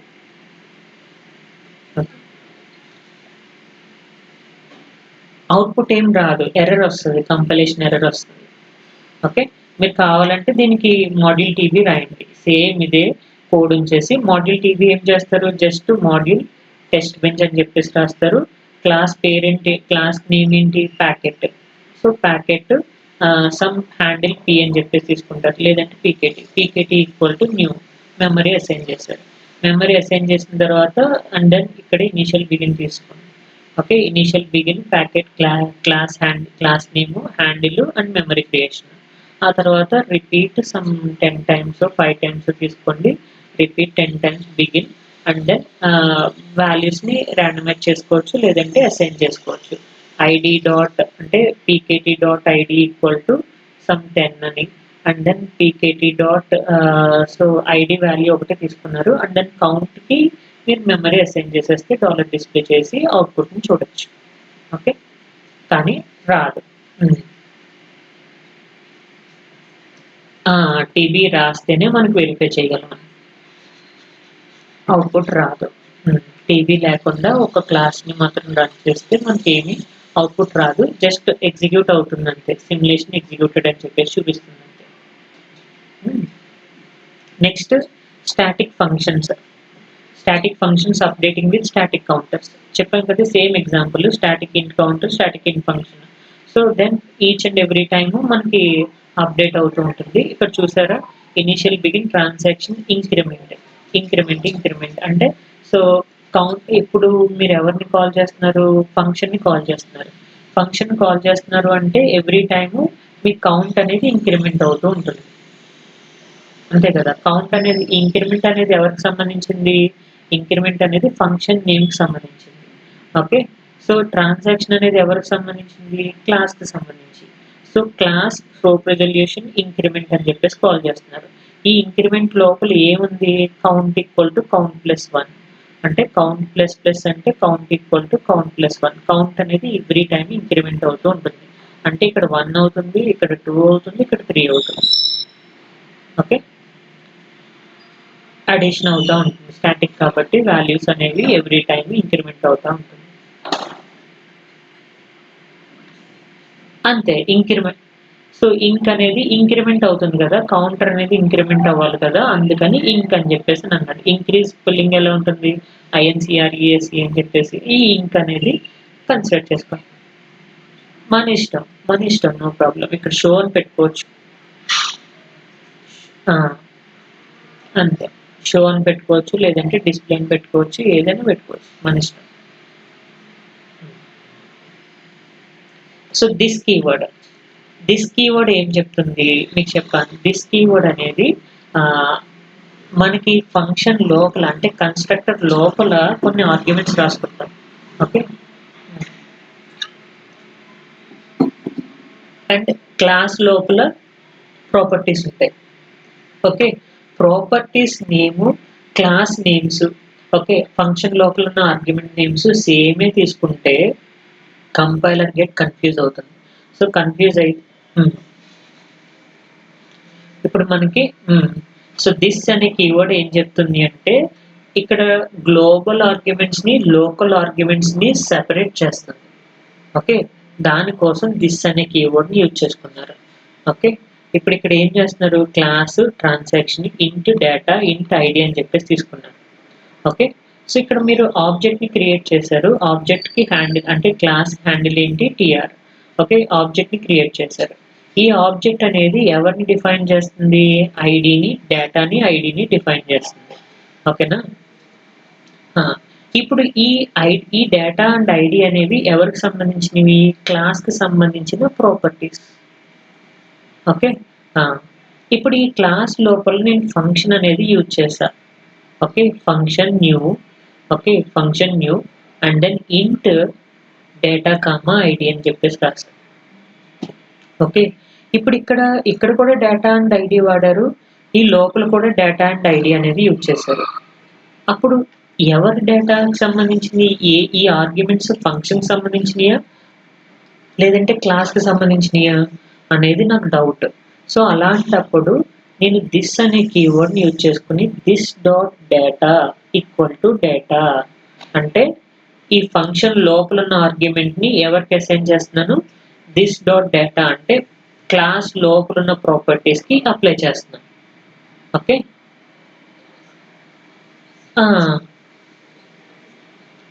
ఓకే. అవుట్‌పుట్ ఏం రాదు. ఎర్రర్ వస్తది. కంపైలేషన్ ఎర్రర్ వస్తది. ఓకే. మీరు కావాలంటే దీనికి మాడ్యూల్ టీబీ రాయండి. సేమ్ ఇదే కోడ్ ఉంచేసి మాడ్యూల్ టీబీ ఏం చేస్తారు? జస్ట్ మాడ్యూల్ టెస్ట్ బెంచ్ అని చెప్పేసి రాస్తారు. క్లాస్ పేరేంటి? క్లాస్ నేమ్ ఏంటి? Packet. So, packet some handle P అని చెప్పేసి తీసుకుంటారు. లేదంటే PKT. PKT equal to new memory assign చేశారు. మెమరీ అసైన్ చేసిన తర్వాత అండ్ దెన్ ఇక్కడ ఇనీషియల్ బిగిన్ తీసుకోండి. Okay. Initial begin packet class name, handle and memory creation. ఆ తర్వాత రిపీట్ సమ్ 10 టైమ్సో, 5 టైమ్సో తీసుకోండి. Repeat 10 times begin and then వాల్యూస్‌ని రాండమైజ్ చేసుకోవచ్చు. లేదంటే అసైన్ చేసుకోవచ్చు. ఐడీ డాట్ అంటే పీకేటీ dot ID equal to some 10 అని and then PKT dot so, ID value ఒకటే తీసుకున్నారు. అండ్ దెన్ కౌంట్‌కి మీరు మెమరీ అసైన్ చేసేస్తే డాలర్ డిస్‌ప్లే చేసి అవుట్‌పుట్‌ని చూడొచ్చు. ఓకే. కానీ రాదు. హ్మ్. ఆ! టీబీ రాస్తేనే మనకు వెరిఫై చేయగలం. అవుట్‌పుట్ రాదు. హ్మ్. టీబీ లేకుండా ఒక క్లాస్‌ని మాత్రం రన్ చేస్తే మనకేమి అవుట్‌పుట్ రాదు. జస్ట్ ఎగ్జిక్యూట్ అవుతుందంతే. సిమ్యులేషన్ ఎగ్జిక్యూటెడ్ అని చెప్పేసి చూపిస్తుందంతే. Hmm. Next static functions. Static functions updating with static counters. చెప్పాం కదా! Same example static int counter, static int function. So, then each and every time మనకి అప్డేట్ అవుతూ ఉంటుంది. ఇక్కడ చూసారా? Initial begin transaction increment. Increment అంటే సో, కౌంట్ ఇప్పుడు మీరు ఎవరిని కాల్ చేస్తున్నారు? ఫంక్షన్‌ని కాల్ చేస్తున్నారు. ఫంక్షన్ కాల్ చేస్తున్నారు అంటే ఎవ్రీ టైము మీ కౌంట్ అనేది ఇంక్రిమెంట్ అవుతూ ఉంటుంది. అంతే కదా! కౌంట్ అనేది ఇంక్రిమెంట్ అనేది ఎవరికి సంబంధించింది? ఇంక్రిమెంట్ అనేది ఫంక్షన్ నేమ్‌కి సంబంధించింది. ఓకే. సో, ట్రాన్సాక్షన్ అనేది ఎవరికి సంబంధించింది? క్లాస్‌కి సంబంధించి. So, class scope resolution increment అని చెప్పేసి కాల్ చేస్తున్నారు. ఈ ఇంక్రిమెంట్ లోపల ఏముంది? Count equal to count plus 1 అంటే కౌంట్ ప్లస్ ప్లస్ అంటే count equal to count plus 1. Count అనేది ఎవ్రీ టైమ్ ఇంక్రిమెంట్ అవుతూ ఉంటుంది. అంటే ఇక్కడ 1 అవుతుంది, ఇక్కడ 2 అవుతుంది, ఇక్కడ 3 అవుతుంది. ఓకే. అడిషన్ అవుతా ఉంటుంది. స్టాటిక్ కాబట్టి వాల్యూస్ అనేవి ఎవ్రీ టైమ్ ఇంక్రిమెంట్ అవుతా ఉంటుంది. అంతే సో, ఇంక్ అనేది ఇంక్రిమెంట్ అవుతుంది గదా! కౌంటర్ అనేది ఇంక్రిమెంట్ అవ్వాలి కదా! అందుకని ఇంక్ అని జెప్పేసనన్నాడు. ఇంక్రీజ్ స్పెల్లింగ్ ఎలా ఉంటుంది? ఐఎన్‌సీఆర్‌ఈఎస్‌ఈ అని చెప్పేసి ఈ ఇంక్ అనేది కన్సిడర్ చేసుకోండి. మన ఇష్టం. No problem. ఇక్కడ షో అని పెట్టుకోవచ్చు. ఆ! అంతే. షో అని పెట్టుకోవచ్చు, లేదంటే డిస్‌ప్లే అని పెట్టుకోవచ్చు. ఏదైనా పెట్టుకోవచ్చు. మన ఇష్టం. సో, దిస్ కీవర్డ్ ఏం చెప్తుంది? మీకు చెప్తాను. దిస్ కీవర్డ్ అనేది ఆహ్, మనకి ఫంక్షన్ లోపల అంటే కన్‌స్ట్రక్టర్ లోపల కొన్ని ఆర్గ్యుమెంట్స్ రాసుకుంటాం. ఓకే. అండ్ క్లాస్ లోపల ప్రాపర్టీస్ ఉంటాయి. ఓకే. ప్రాపర్టీస్ నేము, క్లాస్ నేమ్స్, ఓకే. ఫంక్షన్ లోపల ఉన్న ఆర్గ్యుమెంట్ నేమ్స్ సేమే తీసుకుంటే కంపైలర్ కన్‌ఫ్యూజ్ అవుతుంది. సో, కన్‌ఫ్యూజ్ అయి హ్మ్. ఇప్పుడు మనకి సో, దిస్ అనే కీవర్డ్ ఏం చెప్తుంది అంటే, ఇక్కడ గ్లోబల్ ఆర్గ్యుమెంట్స్‌ని, లోకల్ ఆర్గ్యుమెంట్స్‌ని సెపరేట్ చేస్తుంది. ఓకే. దానికోసం దిస్ అనే కీవర్డ్‌ని యూజ్ చేసుకున్నారు. ఓకే. ఇప్పుడు ఇక్కడ ఏం చేస్తున్నారు? క్లాస్ ట్రాన్సాక్షన్ ఇంట్ డేటా ఇంట్ ఐడీ అని చెప్పేసి తీసుకున్నారు. ఓకే. సో, ఇక్కడ మీరు ఆబ్జెక్ట్‌ని క్రియేట్ చేశారు. ఆబ్జెక్ట్‌కి హ్యాండిల్ అంటే క్లాస్ హ్యాండిల్ ఏంటి? టీఆర్. ఓకే. ఆబ్జెక్ట్‌ని క్రియేట్ చేశారు. ఈ ఆబ్జెక్ట్ అనేది ఎవరిని డిఫైన్ చేస్తుంది? ఐడీని డిఫైన్ చేస్తుంది. ఓకేనా? ఆ! ఇప్పుడు ఈ డేటా అండ్ ఐడీ అనేవి ఎవరికి సంబంధించినవి? క్లాస్‌కి సంబంధించిన ప్రాపర్టీస్. ఓకే. ఆ! ఇప్పుడు ఈ క్లాస్ లోపల నేను ఫంక్షన్ అనేది యూజ్ చేశా. Okay. Function new and then int data comma ID అని చెప్పేసి రాసా. ఓకే. ఇప్పుడు ఇక్కడ కూడా డేటా అండ్ ఐడీ వాడారు. ఈ లోపల కూడా డేటా అండ్ ఐడీ అనేది యూజ్ చేశారు. అప్పుడు ఎవరి డేటాకి సంబంధించినయి ఈ ఆర్గ్యుమెంట్స్ ఫంక్షన్‌కి సంబంధించినయా? లేదంటే క్లాస్‌కి సంబంధించినయా? అనేది నాకు డౌట్. సో, అలాంటప్పుడు నేను థిస్ అనే కీవర్డ్‌ని యూజ్ చేసుకొని this dot data equal to data అంటే ఈ ఫంక్షన్ లోపల ఉన్న ఆర్గ్యుమెంట్‌ని ఎవరికి అసైన్ చేస్తున్నాను? థిస్ డాట్ డేటా అంటే క్లాస్ లోపల ఉన్న ప్రాపర్టీస్‌కి అప్లై చేస్తున్నాను. ఓకే. ఆ!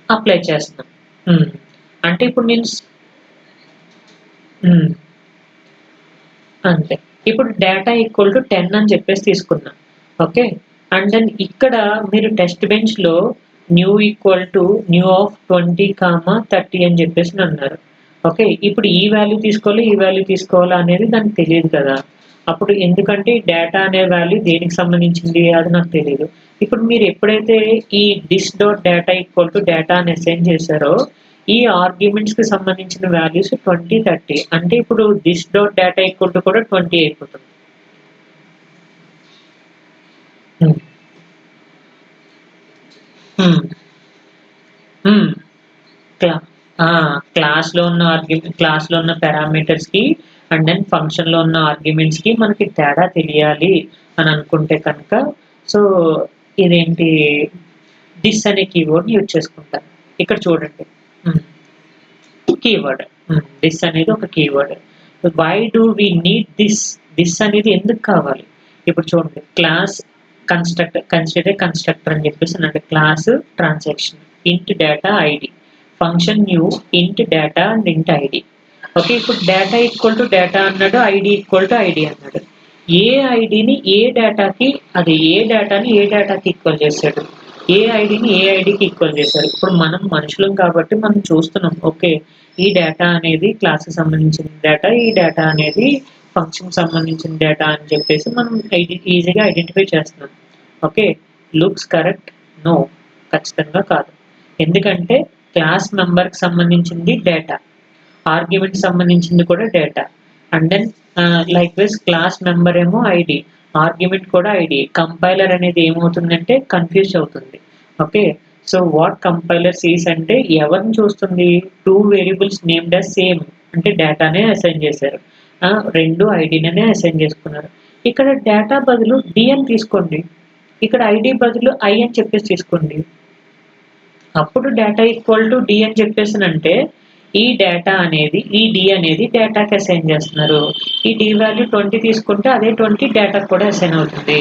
అప్లై చేస్తున్నాం. హ్మ్. అంటే ఇప్పుడు నేను హ్మ్. అంతే. ఇప్పుడు డేటా ఈక్వల్ టు 10 అని చెప్పేసి తీసుకున్నా. ఓకే. అండ్ దెన్ ఇక్కడ మీరు టెస్ట్ బెంచ్‌లో న్యూ ఆఫ్ 20, 30 అని చెప్పేసనన్నారు. ఓకే. ఇప్పుడు ఈ వాల్యూ తీసుకోవాలా, ఈ వాల్యూ తీసుకోవాలా అనేది దానికి తెలీదు కదా! అప్పుడు ఎందుకంటే డేటా అనే వాల్యూ దేనికి సంబంధించింది అది నాకు తెలీదు. ఇప్పుడు మీరు ఎప్పుడైతే ఈ this dot data equal to data అని అసైన్ చేశారో ఈ ఆర్గ్యుమెంట్స్‌కి సంబంధించిన వాల్యూస్ 20, 30 అంటే ఇప్పుడు this dot data equal to కూడా 20 అయిపోతుంది. హ్మ్. హ్మ్. హ్మ్. క్లా ఆ! క్లాస్‌లో ఉన్న పారామీటర్స్‌కి అండ్ దెన్ ఫంక్షన్‌లో ఉన్న ఆర్గ్యుమెంట్స్‌కి మనకి తేడా తెలియాలి అని అనుకుంటే కనుక సో, ఇదేంటి థిస్ అనే కీవర్డ్‌ని యూజ్ చేసుకుంటాను. ఇక్కడ చూడండి. హ్మ్. కీవర్డ్. థిస్ అనేది ఒక keyword. Why do we need this? This అనేది ఎందుకు కావాలి? ఇప్పుడు చూడండి కన్స్ట్రక్టర్ అని చెప్పేసి class transaction int data ID function new int data and int ID. Okay. ఇప్పుడు డేటా ఈక్వల్ టు డేటా అన్నాడు. ఐడి ఈక్వల్ టు ఐడి అన్నాడు. ఏ ఐడిని ఏ డేటాకి అది ఏ డేటాకి ఈక్వల్ చేశాడు? ఏ ఐడిని ఏ ఐడికి ఈక్వల్ చేశారు? ఇప్పుడు మనం మనుషులం కాబట్టి మనం చూస్తున్నాం. ఓకే. ఈ డేటా అనేది క్లాస్‌కి సంబంధించిన డేటా. ఈ డేటా అనేది ఫంక్షన్‌కి సంబంధించిన డేటా అని చెప్పేసి మనం ఈజీగా ఐడెంటిఫై చేస్తున్నాం. ఓకే. Looks correct? నో. ఖచ్చితంగా కాదు. ఎందుకంటే క్లాస్ మెంబర్‌కి సంబంధించింది డేటా. ఆర్గ్యుమెంట్‌కి సంబంధించింది కూడా data. And then likewise class member ఏమో ఐడీ. ఆర్గ్యుమెంట్ కూడా ఐడీ. కంపైలర్ అనేది ఏమవుతుందంటే కన్‌ఫ్యూజ్ అవుతుంది. Okay. So, what compiler sees అంటే ఎవరిని చూస్తుంది? 2 వేరియబుల్స్ నేమ్డ్ యాస్ సేమ్ అంటే డేటానే అసైన్ చేశారు. 2 ఐడీ‌ననే అసైన్ చేసుకున్నారు. ఇక్కడ డేటా బదులు డి అని తీసుకోండి. ఇక్కడ ఐడీ బదులు ఐ అని చెప్పేసి తీసుకోండి. అప్పుడు డేటా ఈక్వల్ టు డి అని చెప్పేసానంటే, ఈ డి అనేది డేటాకి అసైన్ చేస్తున్నారు. ఈ డి వాల్యూ 20 తీసుకుంటే అదే 20 డేటాకి కూడా అసైన్ అవుతుంది.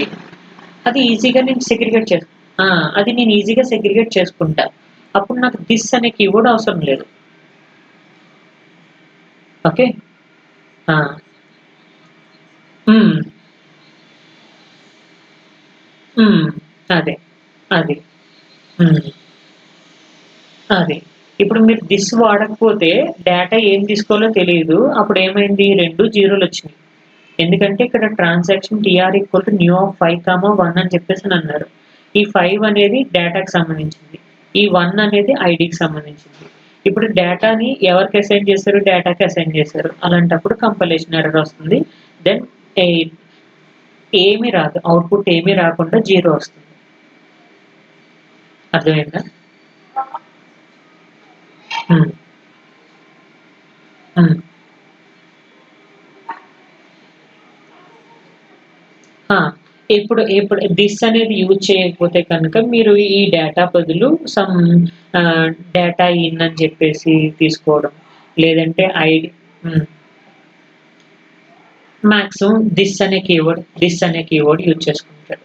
అది ఈజీగా నేను సెగ్రిగేట్ చేస్ ఆ! అది నేను ఈజీగా సెగ్రిగేట్ చేసుకుంటా. అప్పుడు నాకు థిస్ అనే కీవర్డ్ అవసరం లేదు. ఓకే. ఆ! హ్మ్. హ్మ్. అదే. అది. హ్మ్. అది. ఇప్పుడు మీరు థిస్ వాడకపోతే డేటా ఏం తీసుకోవాలో తెలీదు. అప్పుడేమైంది 2 జీరోలొచ్చినియి. ఎందుకంటే ఇక్కడ transaction TR equal to new of 5, 1 అని చెప్పేసనన్నారు. ఈ 5 అనేది డేటాకి సంబంధించింది. ఈ 1 అనేది ఐడీకి సంబంధించింది. ఇప్పుడు డేటాని ఎవరికి అసైన్ చేశారు? డేటాకి అసైన్ చేశారు. అలాంటప్పుడు కంపైలేషన్ ఎర్రర్ వస్తుంది. దెన్ ఏ ఏమి రాదు. అవుట్‌పుట్ ఏమీ రాకుండా 0 వస్తుంది. అర్థమైందా? హ్మ్. హ్మ్. ఆ! ఇప్పుడు థిస్ అనేది యూజ్ చేయకపోతే కనుక మీరు ఈ డేటా బదులు సమ్ డేటా ఇన్ అని చెప్పేసి తీసుకోవడం. లేదంటే హ్మ్. మాక్సిమం థిస్ అనే కీవర్డ్ యూజ్ చేసుకుంటారు.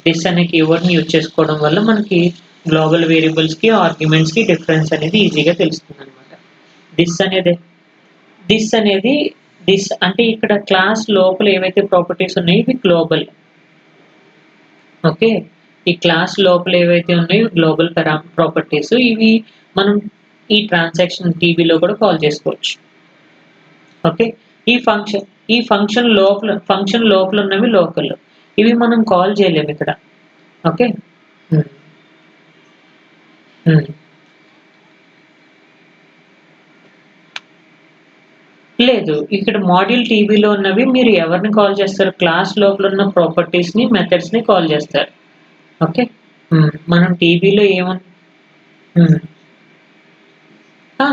థిస్ అనే కీవర్డ్‌ని యూజ్ చేసుకోవడం వల్ల మనకి గ్లోబల్ వేరియబుల్స్‌కి, ఆర్గ్యుమెంట్స్‌కి డిఫరెన్స్ అనేది ఈజీగా తెలుస్తుందనమాట. థిస్ అనేది థిస్ అనేది అంటే ఇక్కడ క్లాస్ లోపల ఏవైతే ప్రాపర్టీస్ ఉన్నాయో ఇవి గ్లోబల్. ఓకే. ఈ క్లాస్ లోపల ఏవైతే ఉన్నాయో గ్లోబల్ ప్రాపర్టీస్ ఇవి మనం ఈ ట్రాన్సాక్షన్ టీబీలో కూడా కాల్ చేసుకోవచ్చు. ఓకే. ఈ ఫంక్షన్ ఫంక్షన్ లోపల ఉన్నవి లోకల్. ఇవి మనం కాల్ చేయలేము ఇక్కడ. ఓకే. హ్మ్. హ్మ్. లేదు. ఇక్కడ మాడ్యూల్ టీబీలో ఉన్నవి మీరు ఎవరిని కాల్ చేస్తారు? క్లాస్ లోపల ఉన్న ప్రాపర్టీస్‌ని, మెథడ్స్‌ని కాల్ చేస్తారు. ఓకే. మనం టీబీలో హ్మ్. ఆ!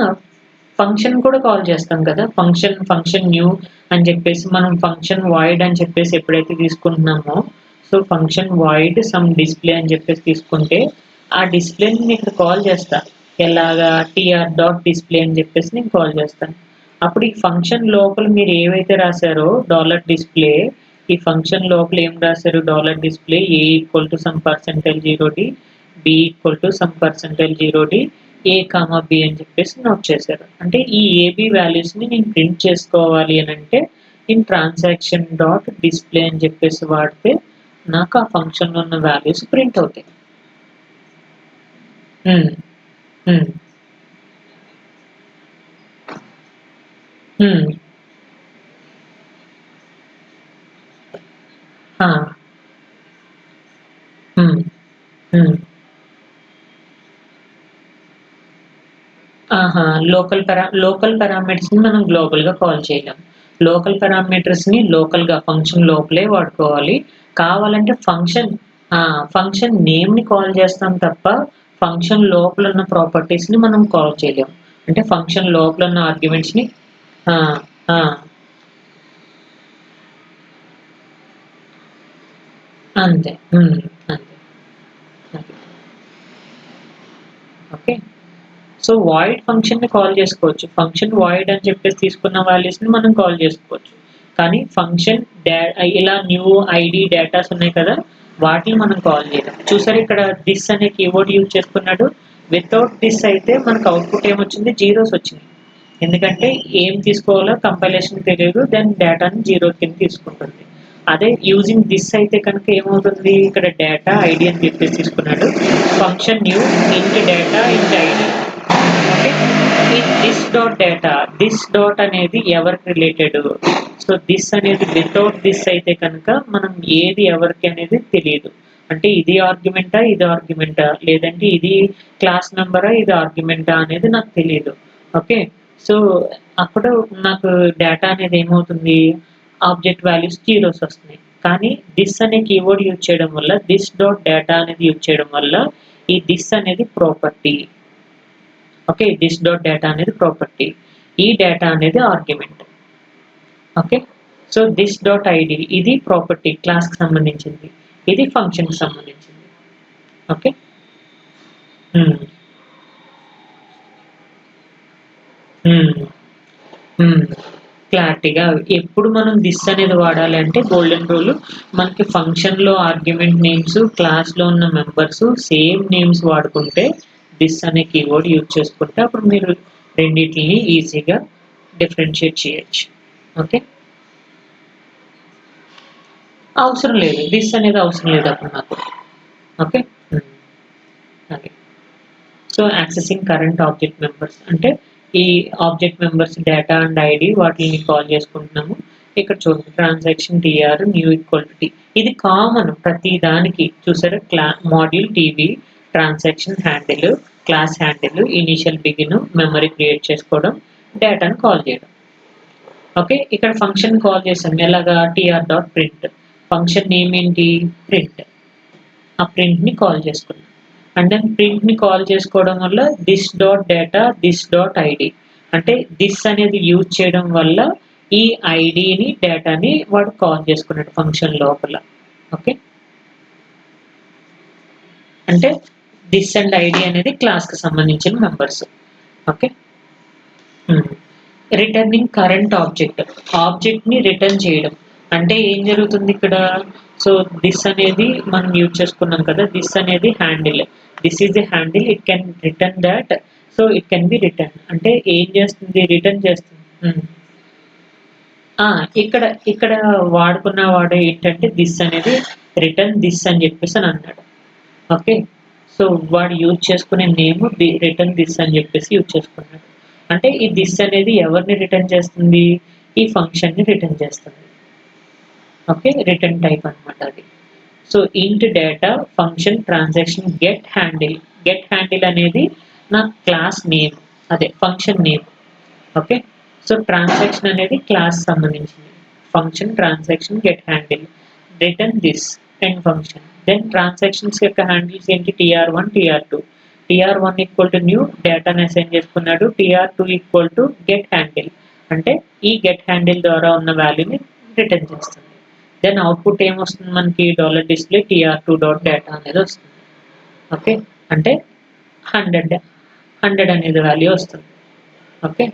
ఫంక్షన్ కూడా కాల్ చేస్తాం కదా! ఫంక్షన్ న్యూ అని చెప్పేసి మనం ఫంక్షన్ వాయిడ్ అని చెప్పేసి ఎప్పుడైతే తీసుకుంటున్నామో, so, function void some display అని చెప్పేసి తీసుకుంటే, ఆ డిస్‌ప్లేని నేను ఇక్కడ కాల్ చేస్తా. ఎలాగా టీఆర్ డాట్ డిస్‌ప్లే అని చెప్పేసి నేను కాల్ చేస్తాను. అప్పుడు ఈ ఫంక్షన్ లోపల మీరు ఏవైతే రాసారో డాలర్ డిస్‌ప్లే ఈ ఫంక్షన్ లోపల ఏం రాసారు dollar display A equal to some percentage 0డి, B equal to some percentage 0డి ఏ, బి అని చెప్పేసి నోట్ చేశారు. అంటే ఈ ఏబీ వాల్యూస్‌ని నేను ప్రింట్ చేసుకోవాలి అనంటే, నేను ట్రాన్సాక్షన్ డాట్ డిస్‌ప్లే అని చెప్పేసి వాడితే, నాకు ఆ ఫంక్షన్‌లో ఉన్న వాల్యూస్ ప్రింట్ అవుతాయి. హ్మ్. హ్మ్. హ్మ్. ఆ! హ్మ్. హ్మ్. ఆహా! లోకల్ పారామీటర్స్‌ని మనం గ్లోబల్‌గా కాల్ చేయలేం. లోకల్ పారామీటర్స్‌ని లోకల్‌గా ఫంక్షన్ లోపలే వాడుకోవాలి. కావాలంటే ఆ! ఫంక్షన్ నేమ్‌ని కాల్ చేస్తాం తప్ప, ఫంక్షన్ లోపల ఉన్న ప్రాపర్టీస్‌ని మనం కాల్ చేయలేం. అంటే ఫంక్షన్ లోపల ఉన్న ఆర్గ్యుమెంట్స్‌ని ఆ! ఆ! అంతే. అంతే. అది. ఓకే. సో, వాయిడ్ ఫంక్షన్‌ని కాల్ చేసుకోవచ్చు. ఫంక్షన్ వాయిడ్ అని చెప్పేసి తీసుకున్న వాల్యూస్‌ని మనం కాల్ చేసుకోవచ్చు. కానీ ఫంక్షన్ ఇలా న్యూ ఐడీ డేటాస్ ఉన్నాయి కదా! వాటిని మనం కాల్ చేయలేం. చూసారా ఇక్కడ థిస్ అనే కీవర్డ్ యూజ్ చేసుకున్నాడు. వితౌట్ థిస్ అయితే మనకు అవుట్‌పుట్ ఏమొచ్చింది? జీరోస్ వచ్చినియి. ఎందుకంటే ఏం తీసుకోవాలో కంపైలేషన్‌కి తెలియదు. దెన్ డేటాని జీరో కింద తీసుకుంటుంది. అదే యూజింగ్ థిస్ అయితే కనుక ఏమవుతుంది? ఇక్కడ డేటా ఐడీ అని చెప్పేసి తీసుకున్నాడు. ఫంక్షన్ న్యూ ఇంట్ డేటా ఇంట్ ఐడీ. ఓకే. ఈ థిస్ డాట్ అనేది ఎవరికి రిలేటెడ్? సో, థిస్ అనేది వితౌట్ థిస్ అయితే కనుక మనం ఏది ఎవరికి అనేది తెలీదు. అంటే ఇది ఆర్గ్యుమెంటా? లేదంటే ఇది క్లాస్ నంబరా? ఇది ఆర్గ్యుమెంటా? అనేది నాకు తెలీదు. ఓకే. సో, అప్పుడు నాకు డేటా అనేది ఏమవుతుంది? ఆబ్జెక్ట్ వాల్యూస్ జీరోస్ వస్తున్నాయి. కానీ థిస్ అనే కీవర్డ్ యూజ్ చేయడం వల్ల థిస్ డాట్ డేటా అనేది యూజ్ చేయడం వల్ల ఈ థిస్ అనేది property. Okay. This dot data అనేది ప్రాపర్టీ. ఈ డేటా అనేది argument. Okay. So, this dot ID ఇది ప్రాపర్టీ క్లాస్‌కి సంబంధించింది. ఇది ఫంక్షన్‌కి సంబంధించింది. ఓకే. హ్మ్. హ్మ్. హ్మ్. క్లారిటీగా ఎప్పుడు మనం థిస్ అనేది వాడాలి అంటే గోల్డెన్ రూల్ మనకి ఫంక్షన్‌లో ఆర్గ్యుమెంట్ నేమ్స్, క్లాస్‌లో ఉన్న మెంబర్స్ సేమ్ నేమ్స్ వాడుకుంటే థిస్ అనే కీవర్డ్ యూజ్ చేసుకుంటే అప్పుడు మీరు రెండిటిలిని ఈజీగా డిఫరెన్షియేట్ చేయొచ్చు. ఓకే. అవసరం లేదు, దిస్ అనేది అవసరం లేదు అప్పుడు నాకు. Okay. Okay. So accessing current object members అంటే ఈ object members data and ID వాటిని కాల్ చేసుకుంటున్నాము. ఇక్కడ చూడండి transaction TR new equal to T, ఇది కామన్ ప్రతి దానికి చూసారా. Module TB, transaction handle, class handle, initial begin, memory create చేసుకోవడం, డేటాను కాల్ చేయడం. ఓకే, ఇక్కడ ఫంక్షన్ కాల్ చేసాం ఎలాగా, TR dot print, function name ఏంటి, ప్రింట్. ఆ ప్రింట్ని కాల్ చేసుకున్నాం. అండ్ దెన్ ప్రింట్ని కాల్ చేసుకోవడం వల్ల this dot data this dot ID, అంటే దిస్ అనేది యూజ్ చేయడం వల్ల ఈ ఐడిని డేటాని వాడు కాల్ చేసుకున్నాడు ఫంక్షన్ లోపల. ఓకే, అంటే దిస్ అండ్ ఐడి అనేది క్లాస్కి సంబంధించిన members. Okay. Returning current object, ఆబ్జెక్ట్ని రిటర్న్ చేయడం అంటే ఏం జరుగుతుంది ఇక్కడ. సో దిస్ అనేది మనం యూజ్ చేసుకున్నాం కదా, దిస్ అనేది handle, this is the handle, it can return that. So it can be return అంటే ఏం చేస్తుంది, రిటర్న్ చేస్తుంది. ఇక్కడ ఇక్కడ వాడుకున్న వాడు ఏంటంటే దిస్ అనేది రిటర్న్ దిస్ అని చెప్పేసి అని అన్నాడు. ఓకే, సో వాడు యూజ్ చేసుకునే నేమ్ రిటర్న్ దిస్ అని చెప్పేసి యూజ్ చేసుకున్నాడు. అంటే ఈ దిస్ అనేది ఎవరిని రిటర్న్ చేస్తుంది, ఈ ఫంక్షన్ని రిటర్న్ చేస్తుంది. ఓకే, రిటర్న్ టైప్ అనమాట అది. సో int data function transaction get handle, get handle అనేది నా క్లాస్ నేమ్, అదే function name. Okay, so transaction అనేది క్లాస్ సంబంధించింది, function transaction get handle, return this end function. Then transactions యొక్క హ్యాండిల్స్ ఏంటి, TR1 TR2, TR1 equal to new డేటాను assign చేసుకున్నాడు, TR2 equal to get handle అంటే ఈ get handle ద్వారా ఉన్న వాల్యూని రిటర్న్ చేస్తుంది. దెన్ అవుట్పుట్ ఏమొస్తుంది మనకి, డాలర్ డిస్ప్లే టీఆర్2 డాట్ డేటా అనేది వస్తుంది. ఓకే, అంటే 100 అనేది వాల్యూ వస్తుంది. ఓకే.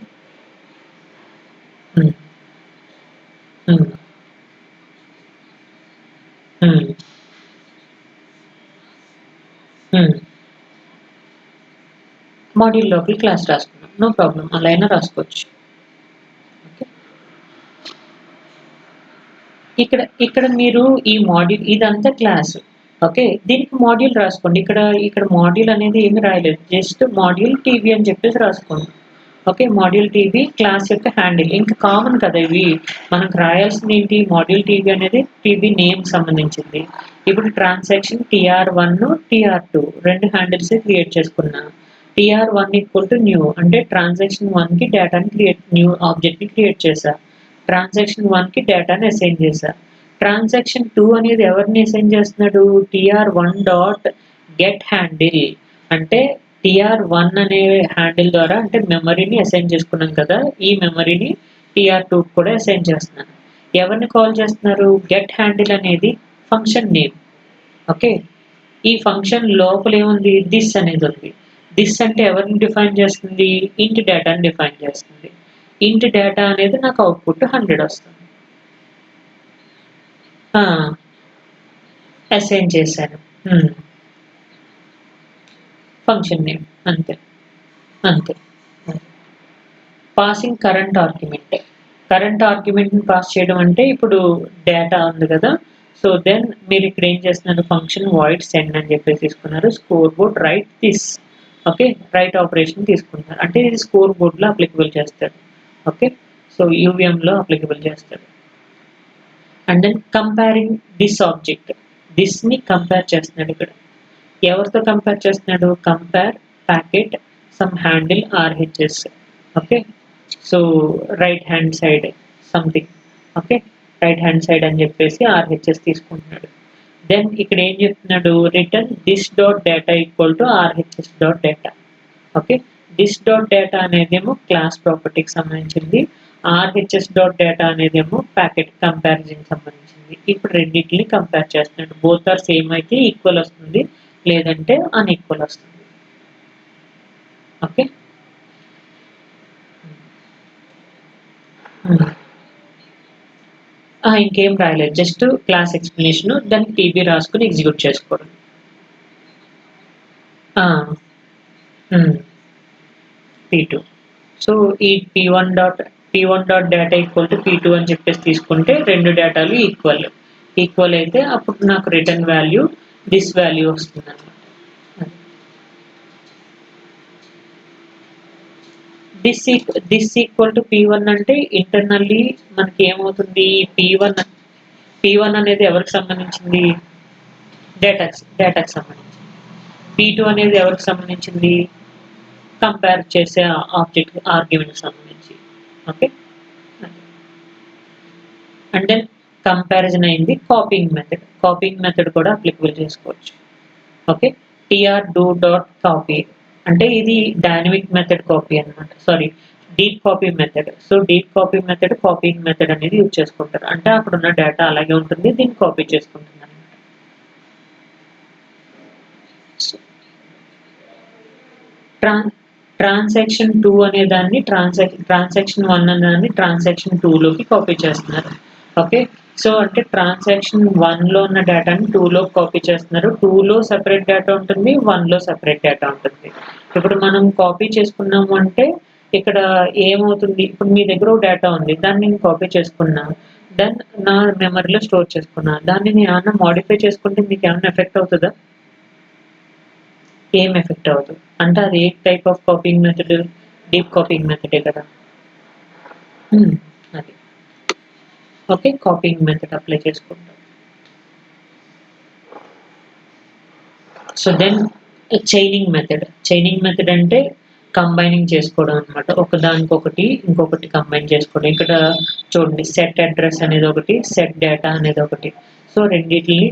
మాడ్యూల్ లోపల క్లాస్ రాసుకున్నాం, నో ప్రాబ్లం, అలా అయినా రాసుకోవచ్చు. ఓకే, ఇక్కడ మీరు ఈ మాడ్యూల్ ఇదంతా క్లాస్. ఓకే, దీనికి మాడ్యూల్ రాసుకోండి. ఇక్కడ మాడ్యూల్ అనేది ఏమి రాయలేదు, జస్ట్ మాడ్యూల్ టీవీ అని చెప్పేసి రాసుకోండి. ఓకే, మాడ్యూల్ టీవీ క్లాస్ యొక్క హ్యాండిల్, ఇంకా కామన్ కదా ఇవి, మనకు రాయాల్సింది ఏంటి, మాడ్యూల్ టీవీ అనేది టీవీ నేమ్ సంబంధించింది. ఇప్పుడు ట్రాన్సాక్షన్ టీఆర్1 టీఆర్2 రెండు హ్యాండిల్స్ క్రియేట్ చేసుకున్నా, టీఆర్1 ఈక్వల్ టు న్యూ అంటే ట్రాన్సాక్షన్ 1కి డేటాని న్యూ ఆబ్జెక్ట్ని క్రియేట్ చేశా, ట్రాన్సాక్షన్ 1కి డేటాని అసైన్ చేశా. ట్రాన్సాక్షన్ 2 అనేది ఎవరిని అసైన్ చేస్తున్నాడు, టీఆర్1 డాట్ గెట్ హ్యాండిల్ అంటే టీఆర్1 అనే హ్యాండిల్ ద్వారా అంటే మెమరీని అసైన్ చేసుకున్నాం కదా, ఈ మెమరీని టీఆర్2 కూడా అసైన్ చేస్తున్నాను. ఎవరిని కాల్ చేస్తున్నారు, గెట్ హ్యాండిల్ అనేది ఫంక్షన్ నేమ్. ఓకే, ఈ ఫంక్షన్ లోపల ఏముంది, దిస్ అనేది ఉంది. దిస్ అంటే ఎవరిని డిఫైన్ చేస్తుంది, ఇంట్ డేటాని డిఫైన్ చేస్తుంది. ఇంట్ డేటా అనేది నాకు అవుట్పుట్ 100 వస్తుంది. అసైన్ చేశాను ఫంక్షన్ నేమ్, అంతే అంతే. పాసింగ్ కరెంట్ ఆర్గ్యుమెంట్, కరెంట్ ఆర్గ్యుమెంట్ని పాస్ చేయడం అంటే ఇప్పుడు డేటా ఉంది కదా, సో దెన్ మీరు ఇక్కడ ఏం చేస్తున్నారు, ఫంక్షన్ వాయిడ్ సెండ్ అని చెప్పేసి తీసుకున్నారు, score board right this. Okay, right operation తీసుకుంటున్నారు అంటే ఇది స్కోర్ బోర్డ్లో అప్లికబుల్ చేస్తారు. ఓకే, సో యూవిఎంలో అప్లికబుల్ చేస్తారు. And then comparing this object, దిస్ని కంపేర్ చేస్తున్నాడు ఇక్కడ, ఎవరితో కంపేర్ చేస్తున్నాడు, compare packet some handle RHS. Okay, so right hand side something. Okay, right hand side అని చెప్పేసి ఆర్హెచ్ఎస్ తీసుకుంటున్నాడు. దెన్ ఇక్కడ ఏం చెప్తున్నాడు, return this dot data equal to RHS dot data. Okay, this dot data అనేదేమో class ప్రాపర్టీకి సంబంధించింది, RHS dot data అనేదేమో ప్యాకెట్ కంపారిజన్ సంబంధించింది. ఇప్పుడు రెండింటిని కంపేర్ చేస్తున్నాడు, బోత్ ఆర్ సేమ్ అయితే ఈక్వల్ వస్తుంది, లేదంటే అన్ఈక్వల్ వస్తుంది. ఓకే, ఇంకేం రాయలేదు, జస్ట్ క్లాస్ ఎక్స్ప్లెనేషన్, దానికి టీబీ రాసుకుని ఎగ్జిక్యూట్ చేసుకోవడం. P2, సో ఈ P1 dot data equal to P2 అని చెప్పేసి తీసుకుంటే రెండు డేటాలు ఈక్వల్. ఈక్వల్ అయితే అప్పుడు నాకు రిటర్న్ వాల్యూ దిస్ వాల్యూ వస్తుంది అనమాట. దిస్ ఈక్వల్ టు P1 అంటే ఇంటర్నల్లీ మనకి ఏమవుతుంది, P1 అనేది ఎవరికి సంబంధించింది, డేటాకి సంబంధించింది. P2 అనేది ఎవరికి సంబంధించింది, కంపేర్ చేసే ఆబ్జెక్ట్ ఆర్గ్యుమెంట్కి సంబంధించి. ఓకే, అండ్ దెన్ కంపారిజన్ అయింది కాపీయింగ్ మెథడ్ కూడా అప్లికబుల్ చేసుకోవచ్చు. Okay, TR do dot copy అంటే ఇది డైనమిక్ మెథడ్ కాపీ అనమాట, sorry deep copy method. So deep copy method copying method అనేది యూజ్ చేసుకుంటారు, అంటే అక్కడ ఉన్న డేటా అలాగే ఉంటుంది, దీన్ని కాపీ చేసుకుంటుంది అనమాట. ట్రాన్సాక్షన్ 2 అనే దాన్ని ట్రాన్సాక్షన్ 1 అనే దాన్ని ట్రాన్సాక్షన్ 2లోకి కాపీ చేస్తున్నారు. ఓకే, సో అంటే ట్రాన్సాక్షన్ 1లో ఉన్న డేటాని 2లో కాపీ చేస్తున్నారు. 2లో సెపరేట్ డేటా ఉంటుంది, 1లో సెపరేట్ డేటా ఉంటుంది. ఇప్పుడు మనం కాపీ చేసుకున్నాము అంటే ఇక్కడ ఏమవుతుంది, ఇప్పుడు మీ దగ్గర ఒక డేటా ఉంది, దాన్ని నేను కాపీ చేసుకున్నా, దెన్ నా మెమరీలో స్టోర్ చేసుకున్నా, దాన్ని నేను ఏమన్నా మాడిఫై చేసుకుంటే మీకు ఏమైనా ఎఫెక్ట్ అవుతుందా, ఏం ఎఫెక్ట్ అవ్వదు. అంటే అది a type of copying method, deep copying మెథడే కదా. అది ఓకే, కాపీయింగ్ మెథడ్ అప్లై చేసుకుంటాం. సో దెన్ చైనింగ్ మెథడ్ అంటే కంబైనింగ్ చేసుకోవడం అనమాట, ఒకదానికొకటి ఇంకొకటి కంబైన్ చేసుకోవడం. ఇక్కడ చూడండి, సెట్ అడ్రస్ అనేది ఒకటి, సెట్ డేటా అనేది ఒకటి. సో రెండింటిని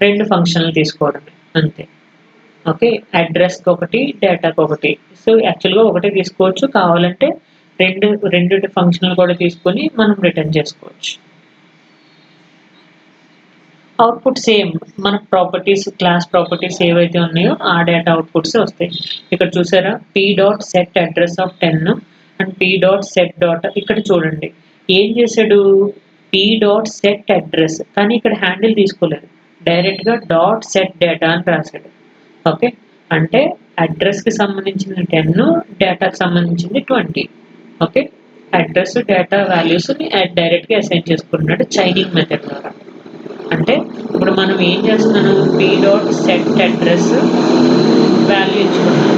రెండు ఫంక్షన్లు తీసుకోవడం అంతే. ఓకే, అడ్రస్కి ఒకటి, డేటాకి ఒకటి. సో యాక్చువల్గా ఒకటే తీసుకోవచ్చు, కావాలంటే రెండు ఫంక్షన్లు కూడా తీసుకొని మనం రిటర్న్ చేసుకోవచ్చు. అవుట్పుట్ సేమ్, మన ప్రాపర్టీస్, క్లాస్ ప్రాపర్టీస్ ఏవైతే ఉన్నాయో ఆ డేటా అవుట్పుట్స్ వస్తాయి. ఇక్కడ చూసారా, P dot set address of 10 and P dot set dot, ఇక్కడ చూడండి ఏం చేశాడు, పీ డాట్ సెట్ అడ్రస్, కానీ ఇక్కడ హ్యాండిల్ తీసుకోలేదు, డైరెక్ట్గా డాట్ సెట్ డేటా అని రాశాడు. ఓకే, అంటే అడ్రస్కి సంబంధించిన 10, డేటాకి సంబంధించింది 20. ఓకే, అడ్రస్ డేటా వాల్యూస్ని డైరెక్ట్గా అసైన్ చేసుకున్నాడు చైనింగ్ మెథడ్ ద్వారా. అంటే ఇప్పుడు మనం ఏం చేస్తున్నాను, P dot set address value ఇచ్చుకున్నాం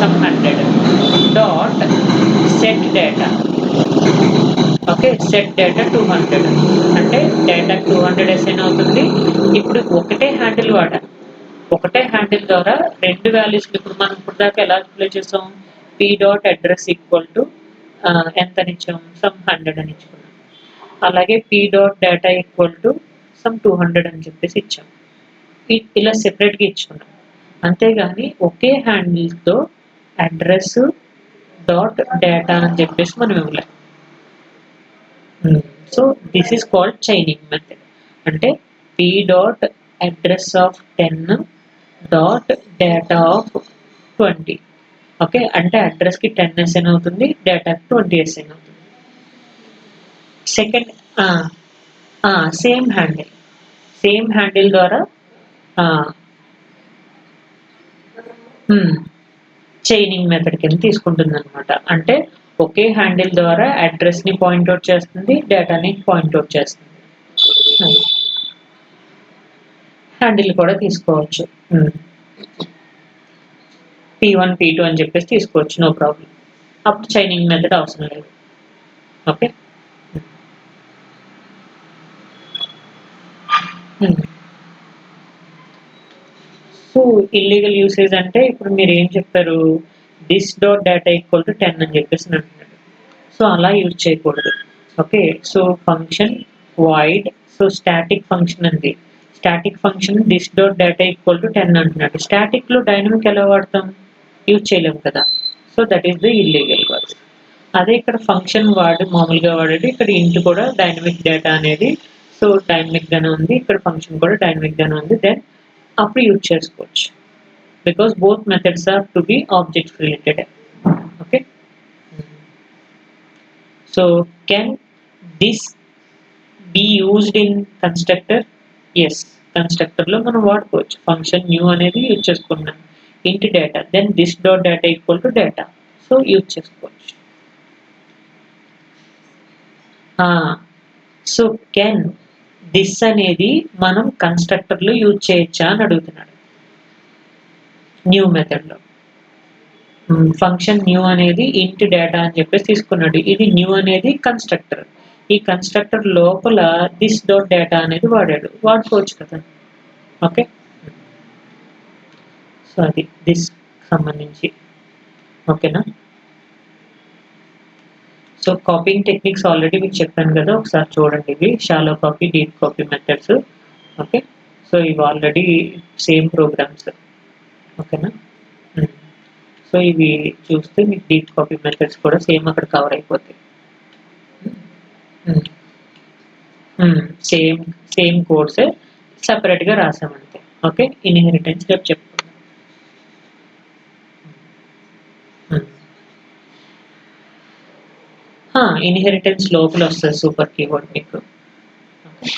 some 100 dot set data. Okay, set data 200 అంటే డేటా 200 అసైన్ అవుతుంది. ఇప్పుడు ఒకటే హ్యాండిల్ ద్వారా రెండు వాల్యూస్, ఇప్పుడు మనం ఇప్పుడు దాకా ఎలా అప్లై చేసాం, P dot address equal to ఎంత అని ఇచ్చాం, సమ్ 100 అని ఇచ్చుకున్నాం. అలాగే P dot data equal to some 200 అని చెప్పేసి ఇచ్చాం. ఇలా సెపరేట్గా ఇచ్చుకున్నాం, అంతేగాని ఒకే హ్యాండిల్తో అడ్రస్ డాట్ డేటా అని చెప్పేసి మనం ఇవ్వలేం. So this is called chaining method. అంటే P dot address of 10 dot data of 20. Okay, అంటే అడ్రస్కి 10 అసైన్ అవుతుంది, డేటాకి 20 అసైన్ అవుతుంది. సెకండ్ సేమ్ హ్యాండిల్ ద్వారా చైనింగ్ మెథడ్ కింద తీసుకుంటుంది అనమాట. అంటే ఒకే హ్యాండిల్ ద్వారా అడ్రస్ని పాయింట్అవుట్ చేస్తుంది, డేటాని పాయింట్అవుట్ చేస్తుంది. హ్యాండిల్ కూడా తీసుకోవచ్చు, P1 P2 అని చెప్పేసి తీసుకోవచ్చు, నో ప్రాబ్లం. అప్పుడు చైనింగ్ మెథడ్ అవసరం లేదు. ఓకే, సో ఇల్లీగల్ యూసేజ్ అంటే ఇప్పుడు మీరు ఏం చెప్పారు, this dot data equal to 10 అని చెప్పేసి అంటున్నాడు. సో అలా యూజ్ చేయకూడదు. Okay, so function void, so static function అండి, static function this dot data equal to 10 అంటున్నాడు. స్టాటిక్లో డైనమిక్ ఎలా వాడతాం, యూజ్ చేయలేము కదా. So that is the illegal work. అదే ఇక్కడ ఫంక్షన్ మామూలుగా వాడాడు, ఇక్కడ ఇంట్ కూడా డైనమిక్ డేటా అనేది, సో డైనమిక్ గానే ఉంది, ఇక్కడ ఫంక్షన్ కూడా డైనమిక్ గానే ఉంది, దెన్ అప్పుడు యూజ్ చేసుకోవచ్చు. Because both methods are to be object related. Okay, so can this be used in constructor? Yes, కన్స్ట్రక్టర్లో మనం వాడుకోవచ్చు. ఫంక్షన్ న్యూ అనేది యూజ్ చేసుకున్నాం, int data, then this dot data equal to data, so use చేసుకోవచ్చు. So can this అనేది మనం constructor లో use చేయొచ్చా అని అడుగుతున్నాడు న్యూ మెథడ్ లో. ఫంక్షన్ న్యూ అనేది ఇంట్ డేటా అని చెప్పేసి తీసుకున్నాడు. ఇది న్యూ అనేది కన్స్ట్రక్టర్. ఈ కన్స్ట్రక్టర్ లోపల దిస్ డాట్ డేటా అనేది వాడుకోవచ్చు కదా. ఓకే, సో అది దిస్ సంబంధించి. ఓకేనా. సో కాపీయింగ్ టెక్నిక్స్ ఆల్రెడీ మీకు చెప్పాను కదా, ఒకసారి చూడండి. ఇవి shallow copy, deep copy methods. Okay, so ఇవి ఆల్రెడీ సేమ్ ప్రోగ్రామ్స్. ఓకేనా. సో ఇవి చూస్తే మీకు డీప్ కాపీ మెథడ్స్ కూడా సేమ్ అక్కడ కవర్ అయిపోతాయి. సేమ్ సేమ్ కోర్సే సపరేట్గా రాసామంతే. ఓకే, ఇన్హెరిటెన్స్ రేపు చెప్పుకుందాం. ఇన్హెరిటెన్స్ లోపల వస్తుంది సూపర్ కీవర్డ్ మీకు. ఓకే.